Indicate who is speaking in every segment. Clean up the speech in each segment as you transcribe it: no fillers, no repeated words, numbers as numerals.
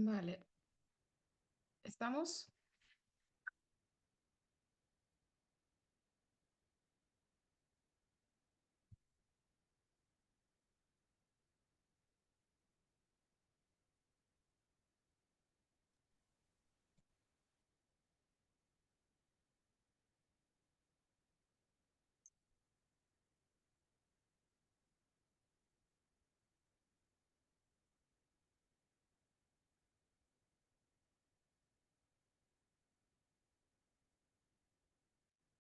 Speaker 1: Vale, ¿estamos?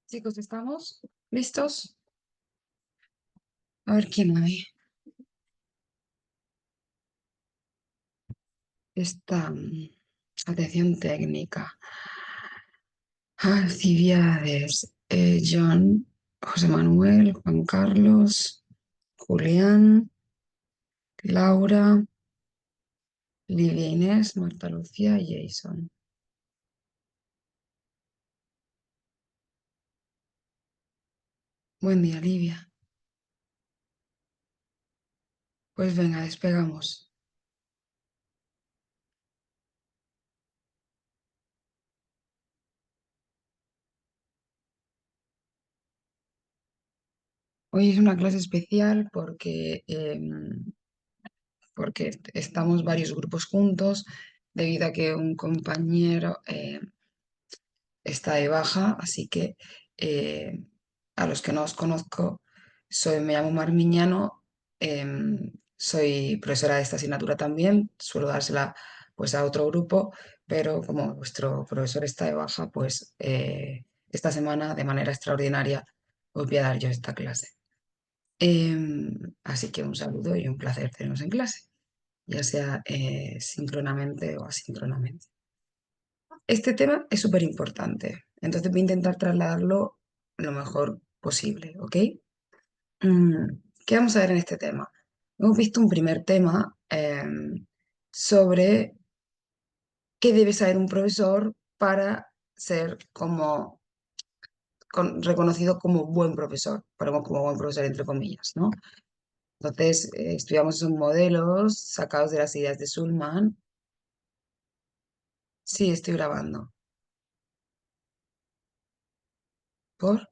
Speaker 1: Chicos, ¿estamos listos? A ver quién hay. Está, atención técnica. Alcibiades, John, José Manuel, Juan Carlos, Julián, Laura, Lidia Inés, Marta Lucía y Jason. Buen día, Livia. Pues venga, despegamos. Hoy es una clase especial porque estamos varios grupos juntos debido a que un compañero está de baja, así que eh, a los que no os conozco, me llamo Mar Miñano, soy profesora de esta asignatura también, suelo dársela pues a otro grupo, pero como vuestro profesor está de baja, pues esta semana de manera extraordinaria os voy a dar yo esta clase. Así que un saludo y un placer teneros en clase, ya sea síncronamente o asíncronamente. Este tema es súper importante, entonces voy a intentar trasladarlo lo mejor posible, ¿ok? ¿Qué vamos a ver en este tema? Hemos visto un primer tema sobre qué debe saber un profesor para ser reconocido como buen profesor, como buen profesor entre comillas, ¿no? Entonces, estudiamos esos modelos sacados de las ideas de Schulman. Sí, estoy grabando. ¿Por?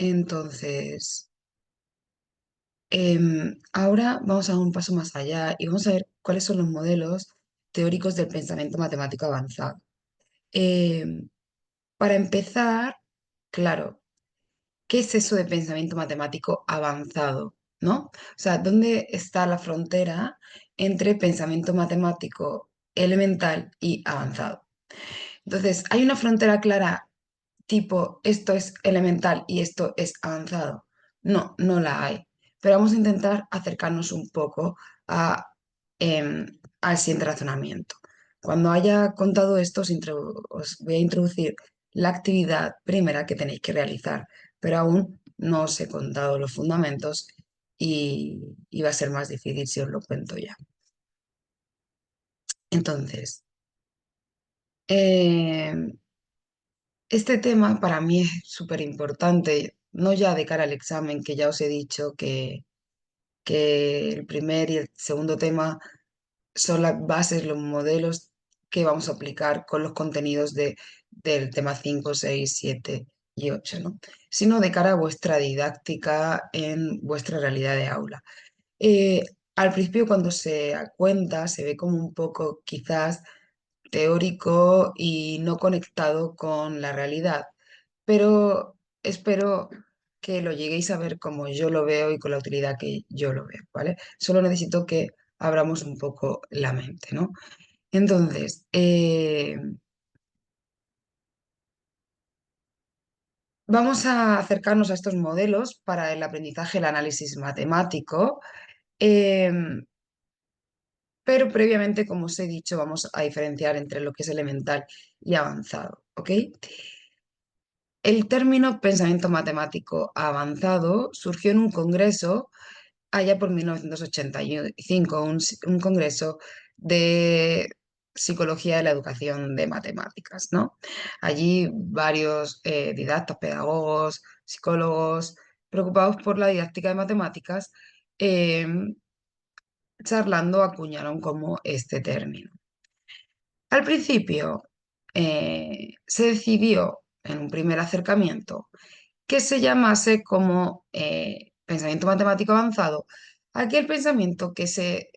Speaker 1: Entonces, ahora vamos a dar un paso más allá y vamos a ver cuáles son los modelos teóricos del pensamiento matemático avanzado. Em, para empezar, claro, ¿qué es eso de pensamiento matemático avanzado? ¿No? O sea, ¿dónde está la frontera entre pensamiento matemático elemental y avanzado? Entonces, ¿hay una frontera clara tipo esto es elemental y esto es avanzado? No, no la hay. Pero vamos a intentar acercarnos un poco a, al siguiente razonamiento. Cuando haya contado esto, os voy a introducir la actividad primera que tenéis que realizar, pero aún no os he contado los fundamentos y va a ser más difícil si os lo cuento ya. Entonces, eh, este tema para mí es súper importante, no ya de cara al examen, que ya os he dicho que el primer y el segundo tema son las bases, los modelos que vamos a aplicar con los contenidos del tema 5, 6, 7 y 8, ¿no? Sino de cara a vuestra didáctica en vuestra realidad de aula. Eh, Al principio, cuando se cuenta, se ve como un poco quizás teórico y no conectado con la realidad, pero espero que lo lleguéis a ver como yo lo veo y con la utilidad que yo lo veo, ¿vale? Solo necesito que abramos un poco la mente, ¿no? Entonces, vamos a acercarnos a estos modelos para el aprendizaje, el análisis matemático, eh, pero previamente, como os he dicho, vamos a diferenciar entre lo que es elemental y avanzado, ¿ok? El término pensamiento matemático avanzado surgió en un congreso allá por 1985, un congreso de psicología de la educación de matemáticas, ¿no? Allí varios didactas, pedagogos, psicólogos preocupados por la didáctica de matemáticas, eh, charlando acuñaron como este término. Al principio se decidió en un primer acercamiento que se llamase como pensamiento matemático avanzado aquel pensamiento que se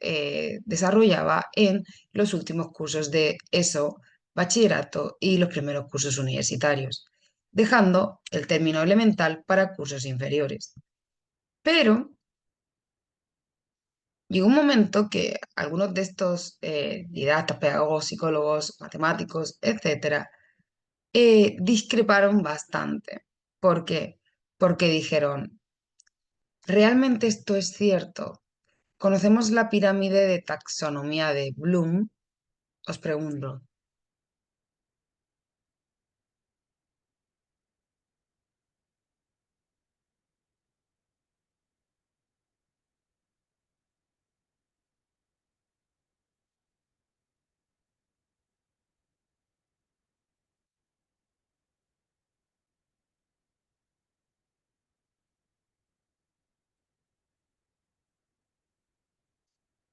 Speaker 1: desarrollaba en los últimos cursos de ESO, bachillerato y los primeros cursos universitarios, dejando el término elemental para cursos inferiores. Pero llegó un momento que algunos de estos didactas, pedagogos, psicólogos, matemáticos, etcétera, discreparon bastante. ¿Por qué? Porque dijeron, ¿realmente esto es cierto? ¿Conocemos la pirámide de taxonomía de Bloom? Os pregunto.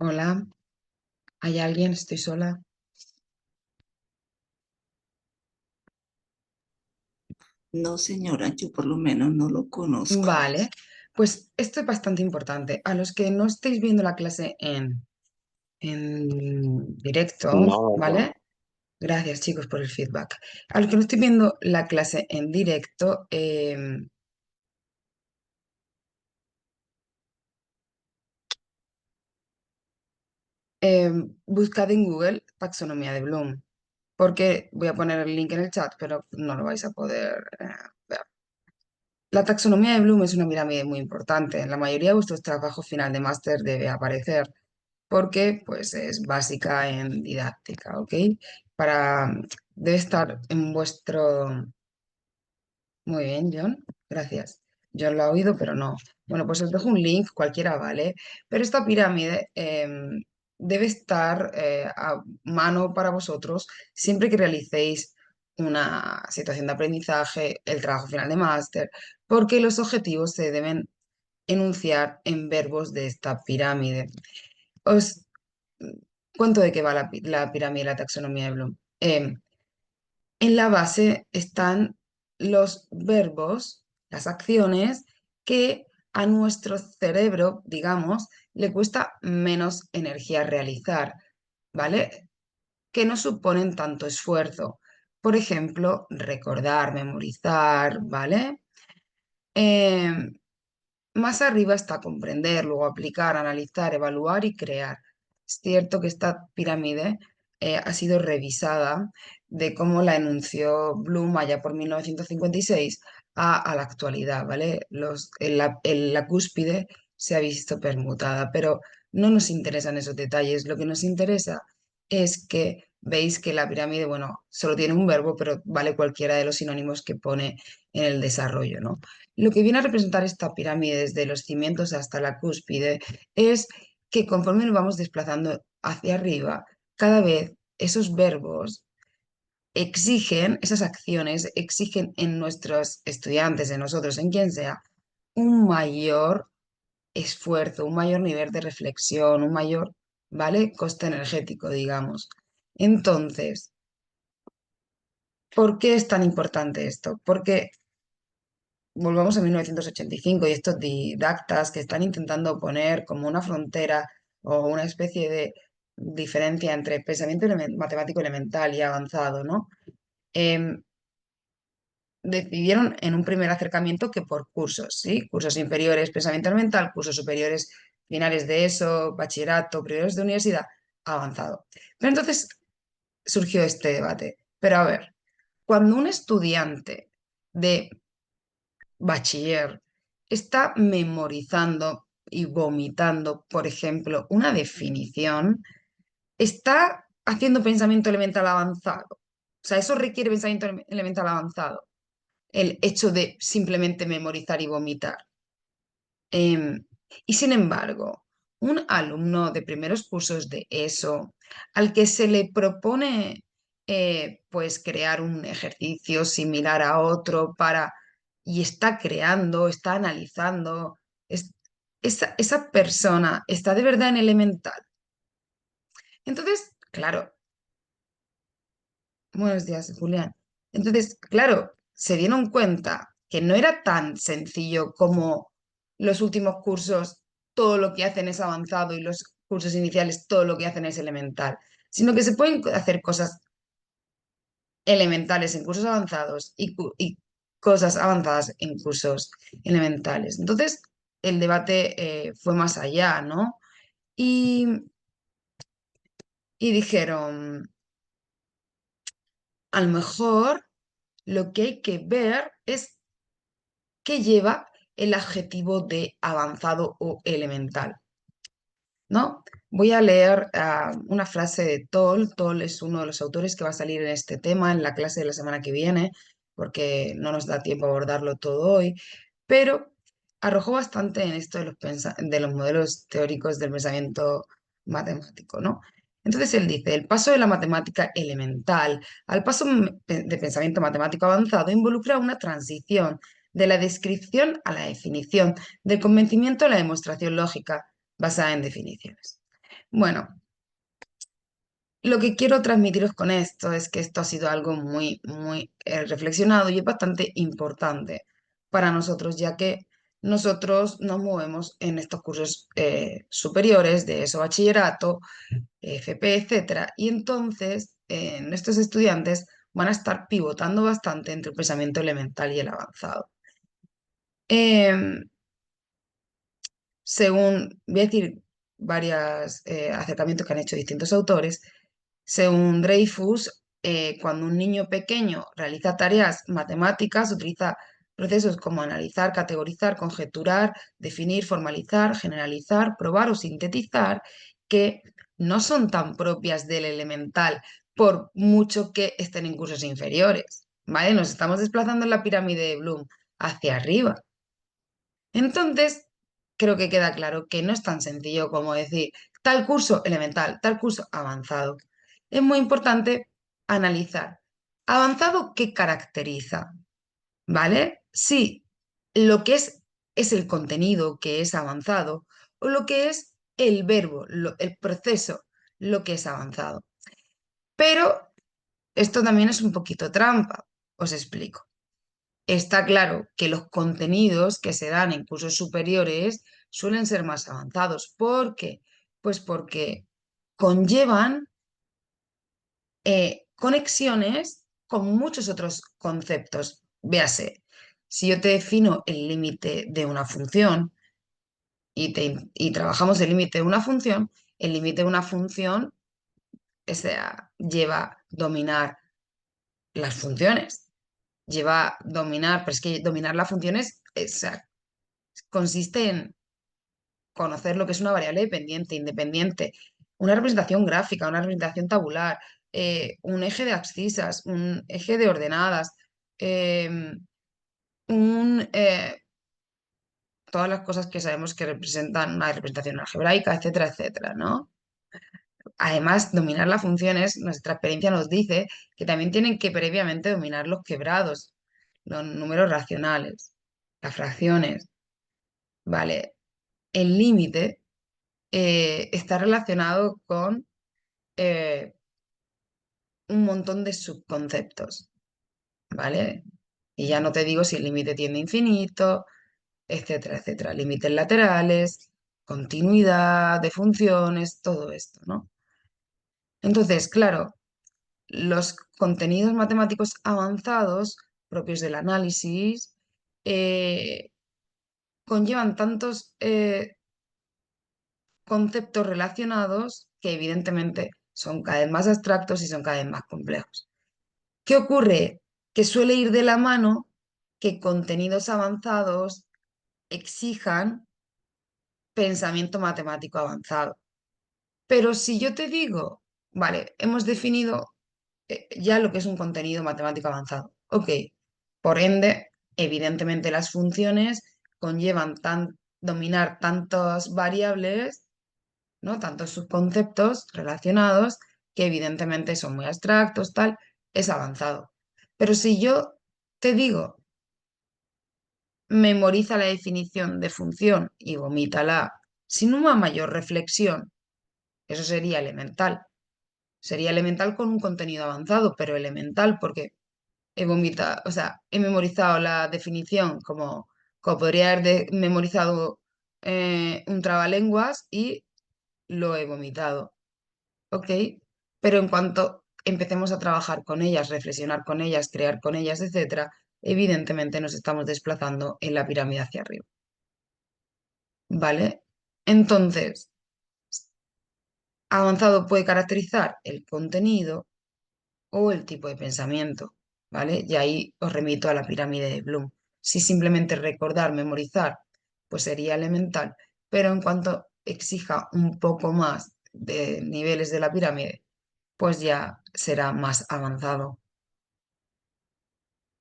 Speaker 1: Hola, ¿hay alguien? Estoy sola.
Speaker 2: No, señora, yo por lo menos no lo conozco.
Speaker 1: Vale, pues esto es bastante importante. A los que no estéis viendo la clase en directo,
Speaker 2: No.
Speaker 1: ¿vale? Gracias, chicos, por el feedback. A los que no estoy viendo la clase en directo, buscad en Google taxonomía de Bloom, porque voy a poner el link en el chat, pero no lo vais a poder ver. La taxonomía de Bloom es una pirámide muy importante. En la mayoría de vuestros trabajos final de máster debe aparecer, porque pues, es básica en didáctica, ¿ok? Debe estar en vuestro. Muy bien, John, gracias. John lo ha oído, pero no. Bueno, pues os dejo un link, cualquiera vale, pero esta pirámide debe estar a mano para vosotros siempre que realicéis una situación de aprendizaje, el trabajo final de máster, porque los objetivos se deben enunciar en verbos de esta pirámide. Os cuento de qué va la pirámide de la taxonomía de Bloom. En la base están los verbos, las acciones que a nuestro cerebro, digamos, le cuesta menos energía realizar, ¿vale? Que no suponen tanto esfuerzo. Por ejemplo, recordar, memorizar, ¿vale? Em, Más arriba está comprender, luego aplicar, analizar, evaluar y crear. Es cierto que esta pirámide ha sido revisada de cómo la enunció Bloom allá por 1956 a la actualidad, ¿vale? La cúspide se ha visto permutada, pero no nos interesan esos detalles. Lo que nos interesa es que veis que la pirámide, bueno, solo tiene un verbo, pero vale cualquiera de los sinónimos que pone en el desarrollo, ¿no? Lo que viene a representar esta pirámide desde los cimientos hasta la cúspide es que conforme nos vamos desplazando hacia arriba, cada vez esos verbos exigen, esas acciones exigen en nuestros estudiantes, en nosotros, en quien sea, un mayor esfuerzo, un mayor nivel de reflexión, un mayor, ¿vale? Coste energético, digamos. Entonces, ¿por qué es tan importante esto? Porque volvamos a 1985 y estos didactas que están intentando poner como una frontera o una especie de diferencia entre pensamiento matemático elemental y avanzado, ¿no? Em, Decidieron en un primer acercamiento que por cursos, ¿sí? Cursos inferiores, pensamiento elemental, cursos superiores, finales de ESO, bachillerato, primeros de universidad, avanzado. Pero entonces surgió este debate. Pero a ver, cuando un estudiante de bachiller está memorizando y vomitando, por ejemplo, una definición, está haciendo pensamiento elemental avanzado. O sea, eso requiere pensamiento elemental avanzado, el hecho de simplemente memorizar y vomitar. Em, y sin embargo, un alumno de primeros cursos de ESO al que se le propone pues crear un ejercicio similar a otro para y está creando, está analizando, es- esa persona está de verdad en elemental. Entonces, claro, buenos días, Julián. Entonces, claro, se dieron cuenta que no era tan sencillo como los últimos cursos, todo lo que hacen es avanzado y los cursos iniciales, todo lo que hacen es elemental, sino que se pueden hacer cosas elementales en cursos avanzados y cosas avanzadas en cursos elementales. Entonces, el debate fue más allá, ¿no? Y, y dijeron, a lo mejor lo que hay que ver es que lleva el adjetivo de avanzado o elemental, ¿no? Voy a leer una frase de Toll. Toll es uno de los autores que va a salir en este tema en la clase de la semana que viene, porque no nos da tiempo a abordarlo todo hoy, pero arrojó bastante en esto de de los modelos teóricos del pensamiento matemático, ¿no? Entonces él dice, el paso de la matemática elemental al paso de pensamiento matemático avanzado involucra una transición de la descripción a la definición, del convencimiento a la demostración lógica basada en definiciones. Bueno, lo que quiero transmitiros con esto es que esto ha sido algo muy reflexionado y es bastante importante para nosotros, ya que nosotros nos movemos en estos cursos superiores de eso, bachillerato, FP, etcétera, y entonces nuestros estudiantes van a estar pivotando bastante entre el pensamiento elemental y el avanzado. Em, Según, voy a decir varios acercamientos que han hecho distintos autores, según Dreyfus, cuando un niño pequeño realiza tareas matemáticas, utiliza procesos como analizar, categorizar, conjeturar, definir, formalizar, generalizar, probar o sintetizar, que no son tan propias del elemental, por mucho que estén en cursos inferiores. ¿Vale? Nos estamos desplazando en la pirámide de Bloom hacia arriba. Entonces, creo que queda claro que no es tan sencillo como decir tal curso elemental, tal curso avanzado. Es muy importante analizar. ¿Avanzado qué caracteriza? ¿Vale? Si lo que es el contenido que es avanzado o lo que es el verbo, el proceso, lo que es avanzado. Pero esto también es un poquito trampa. Os explico. Está claro que los contenidos que se dan en cursos superiores suelen ser más avanzados. ¿Por qué? Pues porque conllevan conexiones con muchos otros conceptos. Véase, si yo te defino el límite de una función y trabajamos el límite de una función, el límite de una función, o sea, lleva dominar las funciones, lleva dominar, pero es que dominar las funciones, o sea, consiste en conocer lo que es una variable dependiente, independiente, una representación gráfica, una representación tabular, un eje de abscisas, un eje de ordenadas, eh, un, todas las cosas que sabemos que representan una representación algebraica, etcétera, etcétera, ¿no? Además, dominar las funciones, nuestra experiencia nos dice que también tienen que previamente dominar los quebrados, los números racionales, las fracciones, ¿vale? El límite está relacionado con eh, un montón de subconceptos, ¿vale? Y ya no te digo si el límite tiende a infinito, etcétera, etcétera. Límites laterales, continuidad de funciones, todo esto, ¿no? Entonces, claro, los contenidos matemáticos avanzados propios del análisis eh, conllevan tantos conceptos relacionados que evidentemente son cada vez más abstractos y son cada vez más complejos. ¿Qué ocurre? Que suele ir de la mano que contenidos avanzados exijan pensamiento matemático avanzado. Pero si yo te digo, vale, hemos definido ya lo que es un contenido matemático avanzado. Ok, por ende, evidentemente las funciones conllevan dominar tantas variables ¿no? Tantos subconceptos relacionados que evidentemente son muy abstractos, tal, es avanzado. Pero si yo te digo, memoriza la definición de función y vomítala sin una mayor reflexión, eso sería elemental. Sería elemental con un contenido avanzado, pero elemental porque he vomitado, o sea, he memorizado la definición como podría haber memorizado un trabalenguas y lo he vomitado. ¿Ok? Pero en cuanto empecemos a trabajar con ellas, reflexionar con ellas, crear con ellas, etcétera, evidentemente nos estamos desplazando en la pirámide hacia arriba. ¿Vale? Entonces, avanzado puede caracterizar el contenido o el tipo de pensamiento, ¿vale? Y ahí os remito a la pirámide de Bloom. Si simplemente recordar, memorizar, pues sería elemental, pero en cuanto exija un poco más de niveles de la pirámide, pues ya será más avanzado.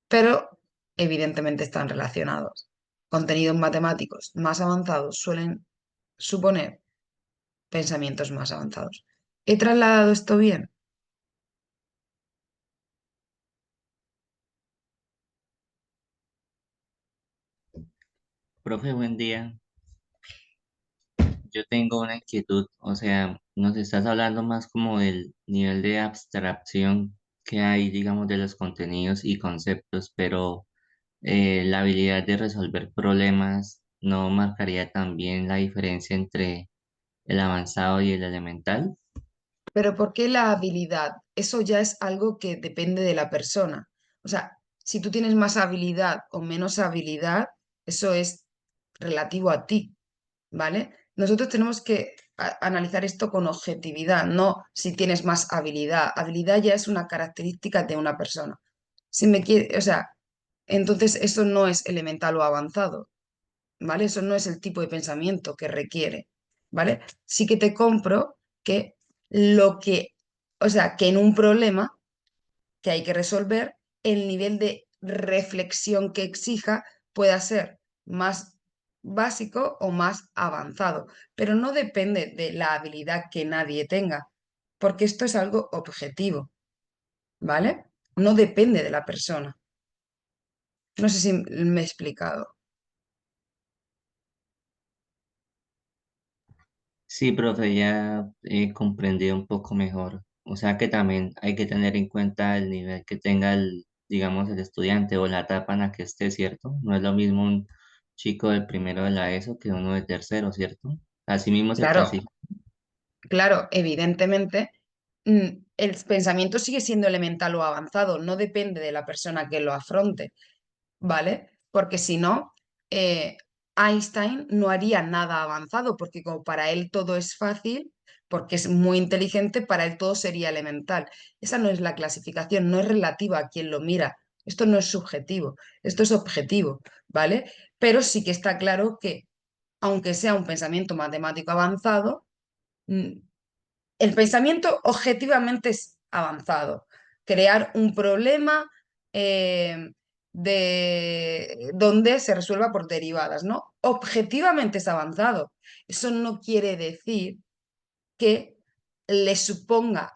Speaker 1: Pero evidentemente están relacionados. Contenidos matemáticos más avanzados suelen suponer pensamientos más avanzados. ¿He trasladado esto bien?
Speaker 3: Profe, buen día. Yo tengo una inquietud, o sea, nos estás hablando más como del nivel de abstracción que hay, digamos, de los contenidos y conceptos, pero la habilidad de resolver problemas no marcaría también la diferencia entre el avanzado y el elemental.
Speaker 1: Pero ¿por qué la habilidad? Eso ya es algo que depende de la persona. O sea, si tú tienes más habilidad o menos habilidad, eso es relativo a ti, ¿vale? Nosotros tenemos que analizar esto con objetividad, no si tienes más habilidad. Habilidad ya es una característica de una persona. Si me quiere, o sea, entonces eso no es elemental o avanzado, ¿vale? Eso no es el tipo de pensamiento que requiere, ¿vale? Sí que te compro que lo que, o sea, que en un problema que hay que resolver, el nivel de reflexión que exija pueda ser más básico o más avanzado, pero no depende de la habilidad que nadie tenga, porque esto es algo objetivo, ¿vale? No depende de la persona. No sé si me he explicado.
Speaker 3: Sí, profe, ya he comprendido un poco mejor. O sea que también hay que tener en cuenta el nivel que tenga el, digamos, el estudiante o la etapa en la que esté, ¿cierto? No es lo mismo un chico del primero de la ESO que uno de tercero, ¿cierto? Así mismo se
Speaker 1: Claro,
Speaker 3: clasifica.
Speaker 1: claro, evidentemente, el pensamiento sigue siendo elemental o avanzado, no depende de la persona que lo afronte, ¿vale? Porque si no, Einstein no haría nada avanzado, porque como para él todo es fácil, porque es muy inteligente, para él todo sería elemental. Esa no es la clasificación, no es relativa a quien lo mira. Esto no es subjetivo, esto es objetivo, ¿vale? Pero sí que está claro que, aunque sea un pensamiento matemático avanzado, mm, el pensamiento objetivamente es avanzado. Crear un problema de donde se resuelva por derivadas, ¿no? Objetivamente es avanzado. Eso no quiere decir que le suponga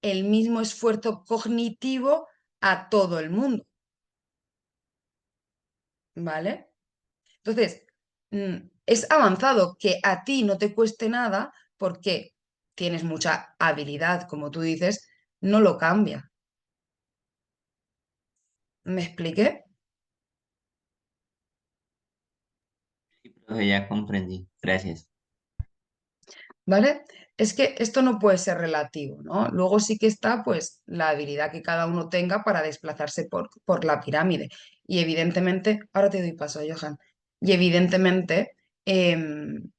Speaker 1: el mismo esfuerzo cognitivo a todo el mundo, ¿vale? Entonces, es avanzado que a ti no te cueste nada porque tienes mucha habilidad, como tú dices, no lo cambia. ¿Me expliqué?
Speaker 3: Sí, profe, ya comprendí. Gracias.
Speaker 1: ¿Vale? Es que esto no puede ser relativo, ¿no? Luego sí que está, pues, la habilidad que cada uno tenga para desplazarse por la pirámide. Y evidentemente, ahora te doy paso, Johan. Y evidentemente, em,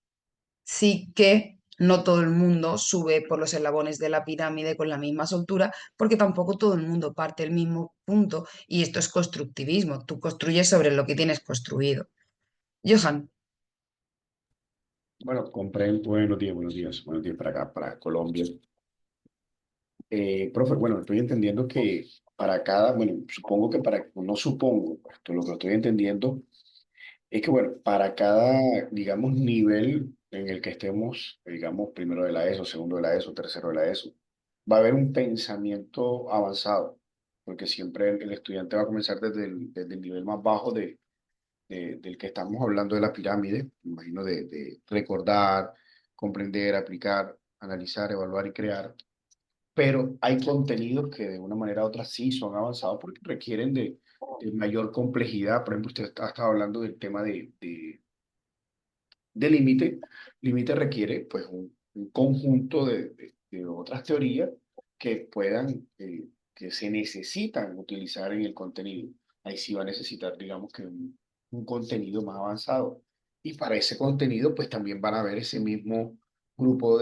Speaker 1: sí que no todo el mundo sube por los eslabones de la pirámide con la misma soltura, porque tampoco todo el mundo parte del mismo punto. Y esto es constructivismo. Tú construyes sobre lo que tienes construido. Johan,
Speaker 4: Bueno, comprendo. Buenos días para acá, para Colombia. Profe, bueno, estoy entendiendo que para cada, bueno, supongo que para, no supongo, lo que estoy entendiendo es que, bueno, para cada, digamos, nivel en el que estemos, digamos, primero de la ESO, segundo de la ESO, tercero de la ESO, va a haber un pensamiento avanzado, porque siempre el estudiante va a comenzar desde el nivel más bajo del que estamos hablando de la pirámide, me imagino de recordar, comprender, aplicar, analizar, evaluar y crear, pero hay contenidos que de una manera u otra sí son avanzados porque requieren de mayor complejidad. Por ejemplo, usted estaba hablando del tema de límite. Límite requiere pues un conjunto de otras teorías que puedan, que se necesitan utilizar en el contenido. Ahí sí va a necesitar, digamos que un contenido más avanzado. Y para ese contenido pues también van a haber ese mismo grupo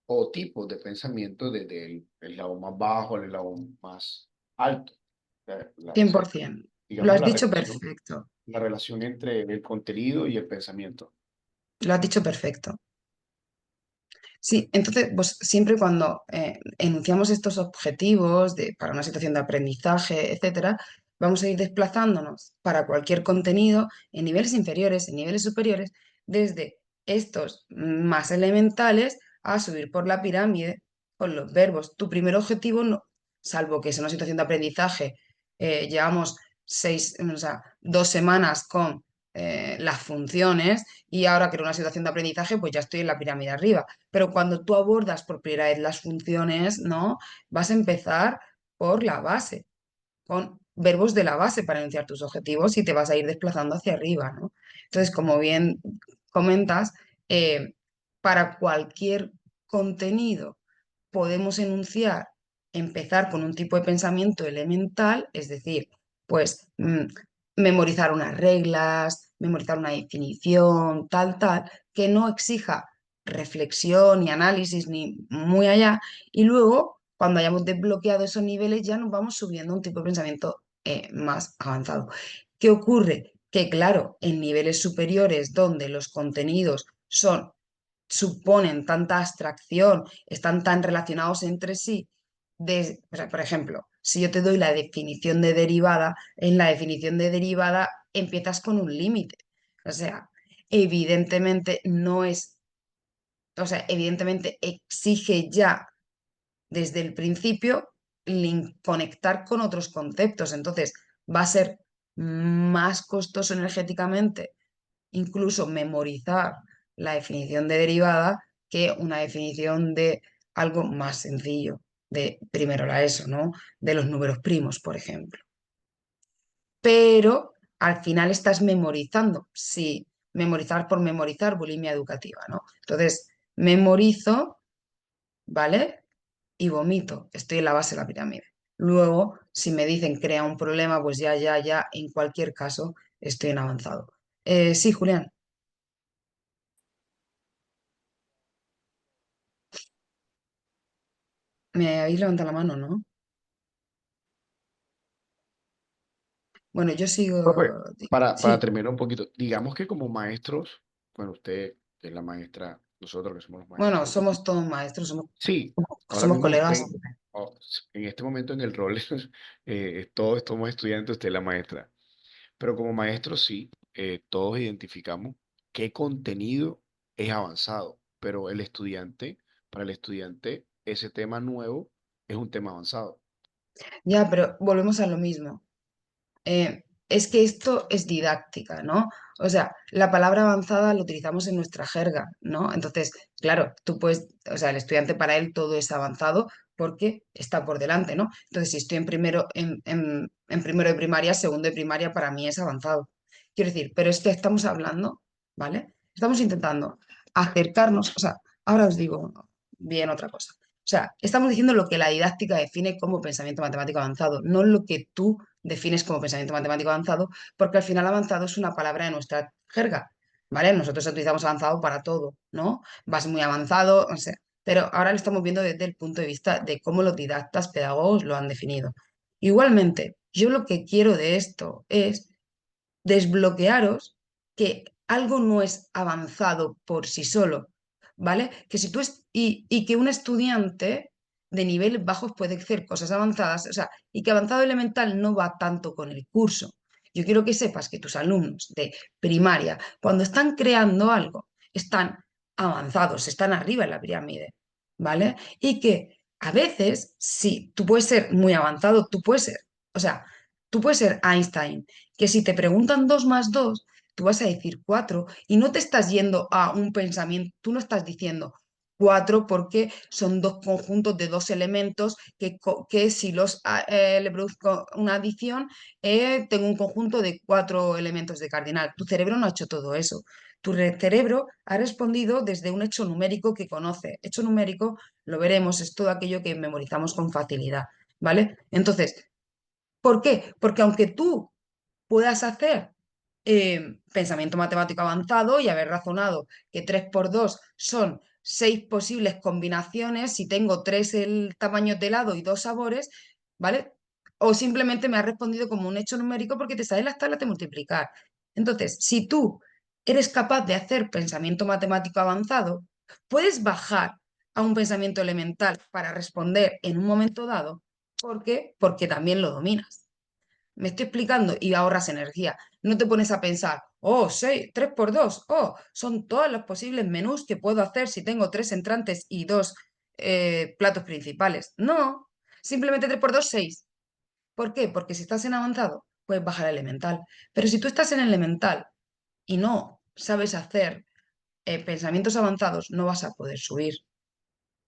Speaker 4: o tipos de pensamiento desde el eslabón más bajo al eslabón más alto. O sea,
Speaker 1: 100%. Lo
Speaker 4: digamos
Speaker 1: has dicho perfecto.
Speaker 4: la relación entre el contenido y el pensamiento.
Speaker 1: Lo has dicho perfecto. Sí, entonces, pues siempre cuando enunciamos estos objetivos para una situación de aprendizaje, etcétera, vamos a ir desplazándonos para cualquier contenido en niveles inferiores, en niveles superiores, desde estos más elementales a subir por la pirámide con los verbos. Tu primer objetivo, salvo que es una situación de aprendizaje, llevamos 2 semanas con las funciones y ahora que era una situación de aprendizaje, pues ya estoy en la pirámide arriba. Pero cuando tú abordas por primera vez las funciones, ¿no? Vas a empezar por la base, con verbos de la base para enunciar tus objetivos y te vas a ir desplazando hacia arriba, ¿no? Entonces, como bien comentas, para cualquier contenido podemos enunciar, empezar con un tipo de pensamiento elemental, es decir, pues memorizar unas reglas, memorizar una definición, tal, que no exija reflexión ni análisis ni muy allá, y luego, cuando hayamos desbloqueado esos niveles, ya nos vamos subiendo a un tipo de pensamiento más avanzado. ¿Qué ocurre? Que claro, en niveles superiores donde los contenidos suponen tanta abstracción, están tan relacionados entre sí, o sea, por ejemplo, si yo te doy la definición de derivada, en la definición de derivada empiezas con un límite. O sea, evidentemente no es, o sea, evidentemente exige ya desde el principio conectar con otros conceptos. Entonces, va a ser más costoso energéticamente incluso memorizar la definición de derivada que una definición de algo más sencillo, de primero la ESO, ¿no? De los números primos, por ejemplo. Pero al final estás memorizando, sí, memorizar por memorizar, bulimia educativa, ¿no? Entonces, memorizo, ¿vale? Y vomito, estoy en la base de la pirámide. Luego, si me dicen crea un problema, pues ya, en cualquier caso, estoy en avanzado. Sí, Julián, me habéis levantado la mano, ¿no? Bueno, yo
Speaker 4: Bueno, pues,
Speaker 1: sigo.
Speaker 4: para
Speaker 1: Sí,
Speaker 4: terminar un poquito, digamos que como maestros, bueno, usted que es la maestra, nosotros que somos los
Speaker 1: bueno,
Speaker 4: maestros,
Speaker 1: somos todos maestros, somos,
Speaker 4: sí, ahora
Speaker 1: somos
Speaker 4: mismo
Speaker 1: colegas.
Speaker 4: oh, en este momento en el rol, todos somos estudiantes, usted es la maestra, pero como maestros sí, todos identificamos qué contenido es avanzado, pero para el estudiante, ese tema nuevo es un tema avanzado.
Speaker 1: Ya, pero volvemos a lo mismo. Es que esto es didáctica, ¿no? O sea, la palabra avanzada la utilizamos en nuestra jerga, ¿no? Entonces, claro, tú puedes, o sea, el estudiante para él todo es avanzado porque está por delante, ¿no? Entonces, si estoy en primero de primaria, segundo de primaria, para mí es avanzado. Quiero decir, pero es que estamos hablando, ¿vale? Estamos intentando acercarnos, o sea, ahora os digo bien otra cosa. O sea, estamos diciendo lo que la didáctica define como pensamiento matemático avanzado, no lo que tú defines como pensamiento matemático avanzado, porque al final avanzado es una palabra de nuestra jerga, ¿vale? Nosotros utilizamos avanzado para todo, ¿no? Vas muy avanzado, o sea, pero ahora lo estamos viendo desde el punto de vista de cómo los didactas pedagogos lo han definido. Igualmente, yo lo que quiero de esto es desbloquearos que algo no es avanzado por sí solo, ¿vale? Que si y que un estudiante de niveles bajos puede hacer cosas avanzadas, o sea, y que avanzado elemental no va tanto con el curso. Yo quiero que sepas que tus alumnos de primaria, cuando están creando algo, están avanzados, están arriba en la pirámide, ¿vale? Y que a veces, sí, tú puedes ser muy avanzado, tú puedes ser, o sea, tú puedes ser Einstein, que si te preguntan 2 más 2 tú vas a decir 4 y no te estás yendo a un pensamiento, tú no estás diciendo 4 porque son dos conjuntos de dos elementos que si le produzco una adición, tengo un conjunto de 4 elementos de cardinal. Tu cerebro no ha hecho todo eso. Cerebro ha respondido desde un hecho numérico que conoce. Hecho numérico, lo veremos, es todo aquello que memorizamos con facilidad, ¿vale? Entonces, ¿por qué? Porque aunque tú puedas hacer pensamiento matemático avanzado y haber razonado que 3 por 2 son 6 posibles combinaciones, si tengo 3 el tamaño de helado y 2 sabores, ¿vale? O simplemente me has respondido como un hecho numérico porque te sabes las tablas de multiplicar. Entonces, si tú eres capaz de hacer pensamiento matemático avanzado, puedes bajar a un pensamiento elemental para responder en un momento dado. ¿Por qué? Porque también lo dominas. Me estoy explicando y ahorras energía. No te pones a pensar, oh, 6, 3 por 2, oh, son todos los posibles menús que puedo hacer si tengo 3 entrantes y 2 platos principales. No, simplemente 3 por 2, 6. ¿Por qué? Porque si estás en avanzado, puedes bajar a elemental. Pero si tú estás en elemental y no sabes hacer pensamientos avanzados, no vas a poder subir.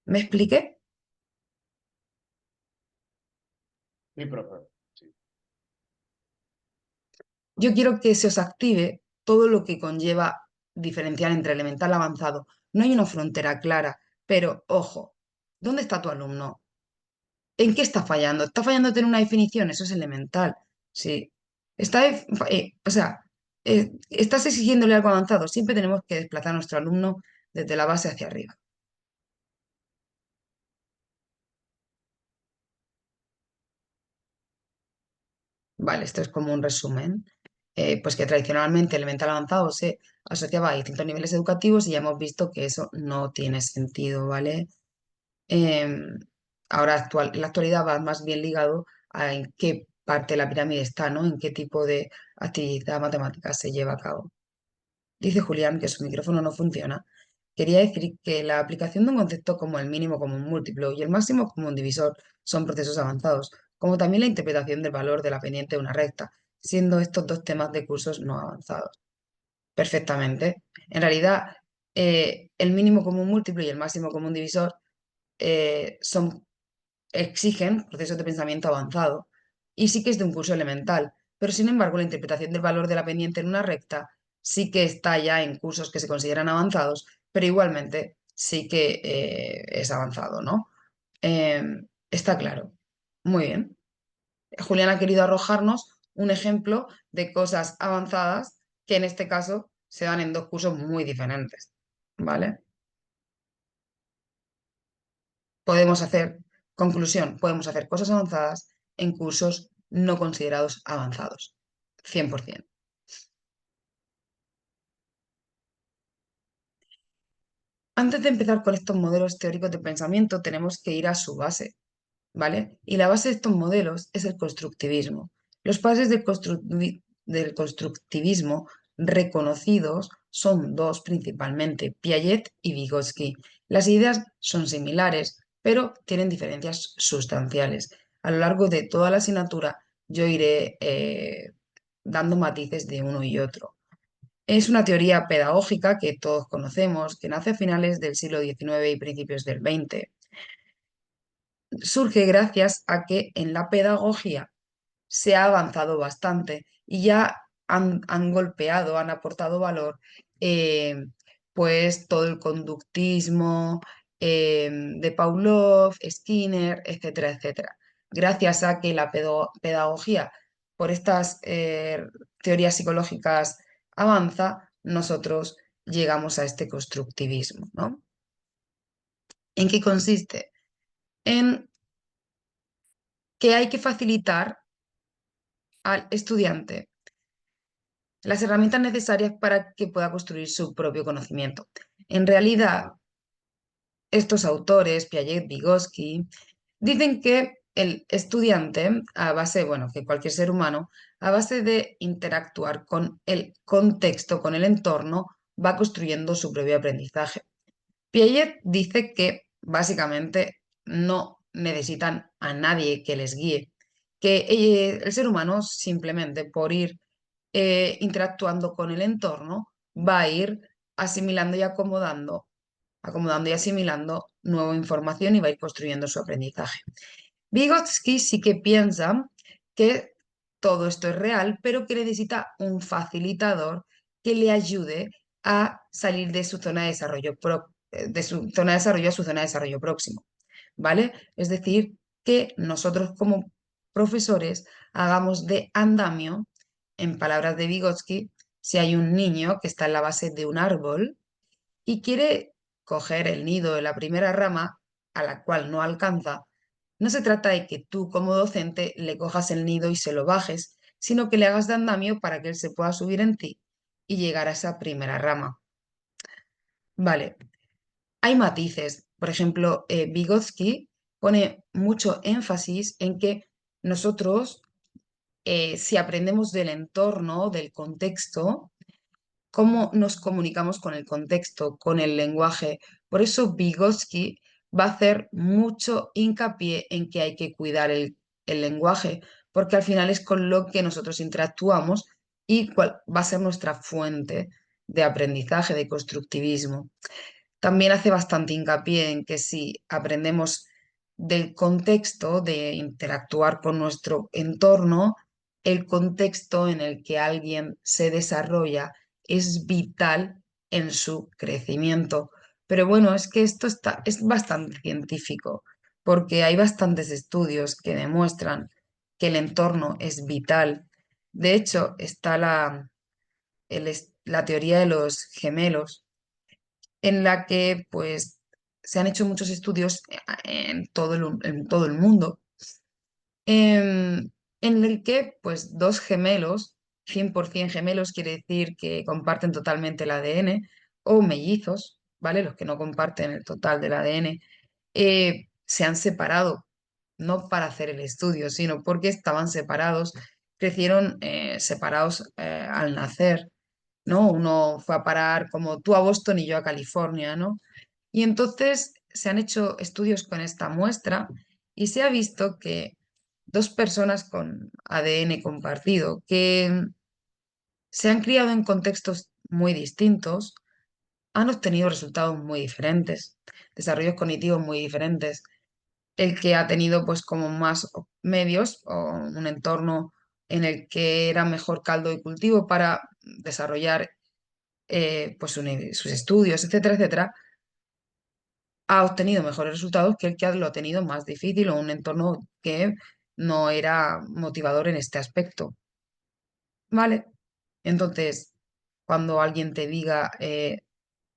Speaker 1: ¿Me expliqué?
Speaker 4: Sí, profe. Sí.
Speaker 1: Yo quiero que se os active todo lo que conlleva diferenciar entre elemental y avanzado. No hay una frontera clara, pero ojo, ¿dónde está tu alumno? ¿En qué está fallando? ¿Está fallando en una definición? Eso es elemental. Sí. O sea, estás exigiéndole algo avanzado. Siempre tenemos que desplazar a nuestro alumno desde la base hacia arriba. Vale, esto es como un resumen. Pues que tradicionalmente elemental avanzado se asociaba a distintos niveles educativos y ya hemos visto que eso no tiene sentido, ¿vale? Em, en la actualidad va más bien ligado a en qué parte de la pirámide está, ¿no? En qué tipo de actividad matemática se lleva a cabo. Dice Julián que su micrófono no funciona. Quería decir que la aplicación de un concepto como el mínimo común múltiplo y el máximo común divisor son procesos avanzados, como también la interpretación del valor de la pendiente de una recta, siendo estos dos temas de cursos no avanzados. Perfectamente. En realidad, el mínimo común múltiplo y el máximo común divisor exigen procesos de pensamiento avanzado y sí que es de un curso elemental, pero sin embargo la interpretación del valor de la pendiente en una recta sí que está ya en cursos que se consideran avanzados, pero igualmente sí que es avanzado, ¿no? Está claro. Muy bien. Julián ha querido arrojarnos un ejemplo de cosas avanzadas que en este caso se dan en dos cursos muy diferentes, ¿vale? Podemos hacer, conclusión, podemos hacer cosas avanzadas en cursos no considerados avanzados. 100%. Antes de empezar con estos modelos teóricos de pensamiento, tenemos que ir a su base, ¿vale? Y la base de estos modelos es el constructivismo. Los padres del constructivismo reconocidos son dos principalmente, Piaget y Vygotsky. Las ideas son similares, pero tienen diferencias sustanciales. A lo largo de toda la asignatura yo iré dando matices de uno y otro. Es una teoría pedagógica que todos conocemos, que nace a finales del siglo XIX y principios del XX. Surge gracias a que en la pedagogía se ha avanzado bastante y ya han golpeado, han aportado valor, eh, pues todo el conductismo de Pavlov, Skinner, etcétera, etcétera. Gracias a que la pedagogía por estas teorías psicológicas avanza, nosotros llegamos a este constructivismo, ¿no? ¿En qué consiste? En que hay que facilitar al estudiante las herramientas necesarias para que pueda construir su propio conocimiento. En realidad, estos autores, Piaget, Vygotsky, dicen que el estudiante, a base, bueno, que cualquier ser humano, a base de interactuar con el contexto, con el entorno, va construyendo su propio aprendizaje. Piaget dice que básicamente no necesitan a nadie que les guíe, que el ser humano simplemente por ir interactuando con el entorno va a ir asimilando y acomodando y asimilando nueva información y va a ir construyendo su aprendizaje. Vygotsky sí que piensa que todo esto es real, pero que necesita un facilitador que le ayude a salir de su zona de desarrollo, de su zona de desarrollo a su zona de desarrollo próximo, ¿vale? Es decir, que nosotros como profesores hagamos de andamio, en palabras de Vygotsky, si hay un niño que está en la base de un árbol y quiere coger el nido de la primera rama a la cual no alcanza, no se trata de que tú como docente le cojas el nido y se lo bajes, sino que le hagas de andamio para que él se pueda subir en ti y llegar a esa primera rama. Vale, hay matices. Por ejemplo, Vygotsky pone mucho énfasis en que nosotros, si aprendemos del entorno, del contexto, cómo nos comunicamos con el contexto, con el lenguaje. Por eso Vygotsky va a hacer mucho hincapié en que hay que cuidar el lenguaje, porque al final es con lo que nosotros interactuamos y cuál va a ser nuestra fuente de aprendizaje, de constructivismo. También hace bastante hincapié en que si aprendemos del contexto, de interactuar con nuestro entorno, el contexto en el que alguien se desarrolla es vital en su crecimiento. Pero bueno, es que es bastante científico, porque hay bastantes estudios que demuestran que el entorno es vital. De hecho, está la teoría de los gemelos en la que pues se han hecho muchos estudios en todo el mundo, en el que pues dos gemelos, 100% gemelos quiere decir que comparten totalmente el ADN, o mellizos, ¿vale? Los que no comparten el total del ADN, se han separado, no para hacer el estudio, sino porque estaban separados, crecieron separados al nacer, ¿no? Uno fue a parar como tú a Boston y yo a California, ¿no? Y entonces se han hecho estudios con esta muestra y se ha visto que dos personas con ADN compartido que se han criado en contextos muy distintos han obtenido resultados muy diferentes, desarrollos cognitivos muy diferentes. El que ha tenido pues como más medios o un entorno en el que era mejor caldo de cultivo para desarrollar pues sus estudios, etcétera, etcétera, ha obtenido mejores resultados que el que lo ha tenido más difícil o un entorno que no era motivador en este aspecto. ¿Vale? Entonces, cuando alguien te diga,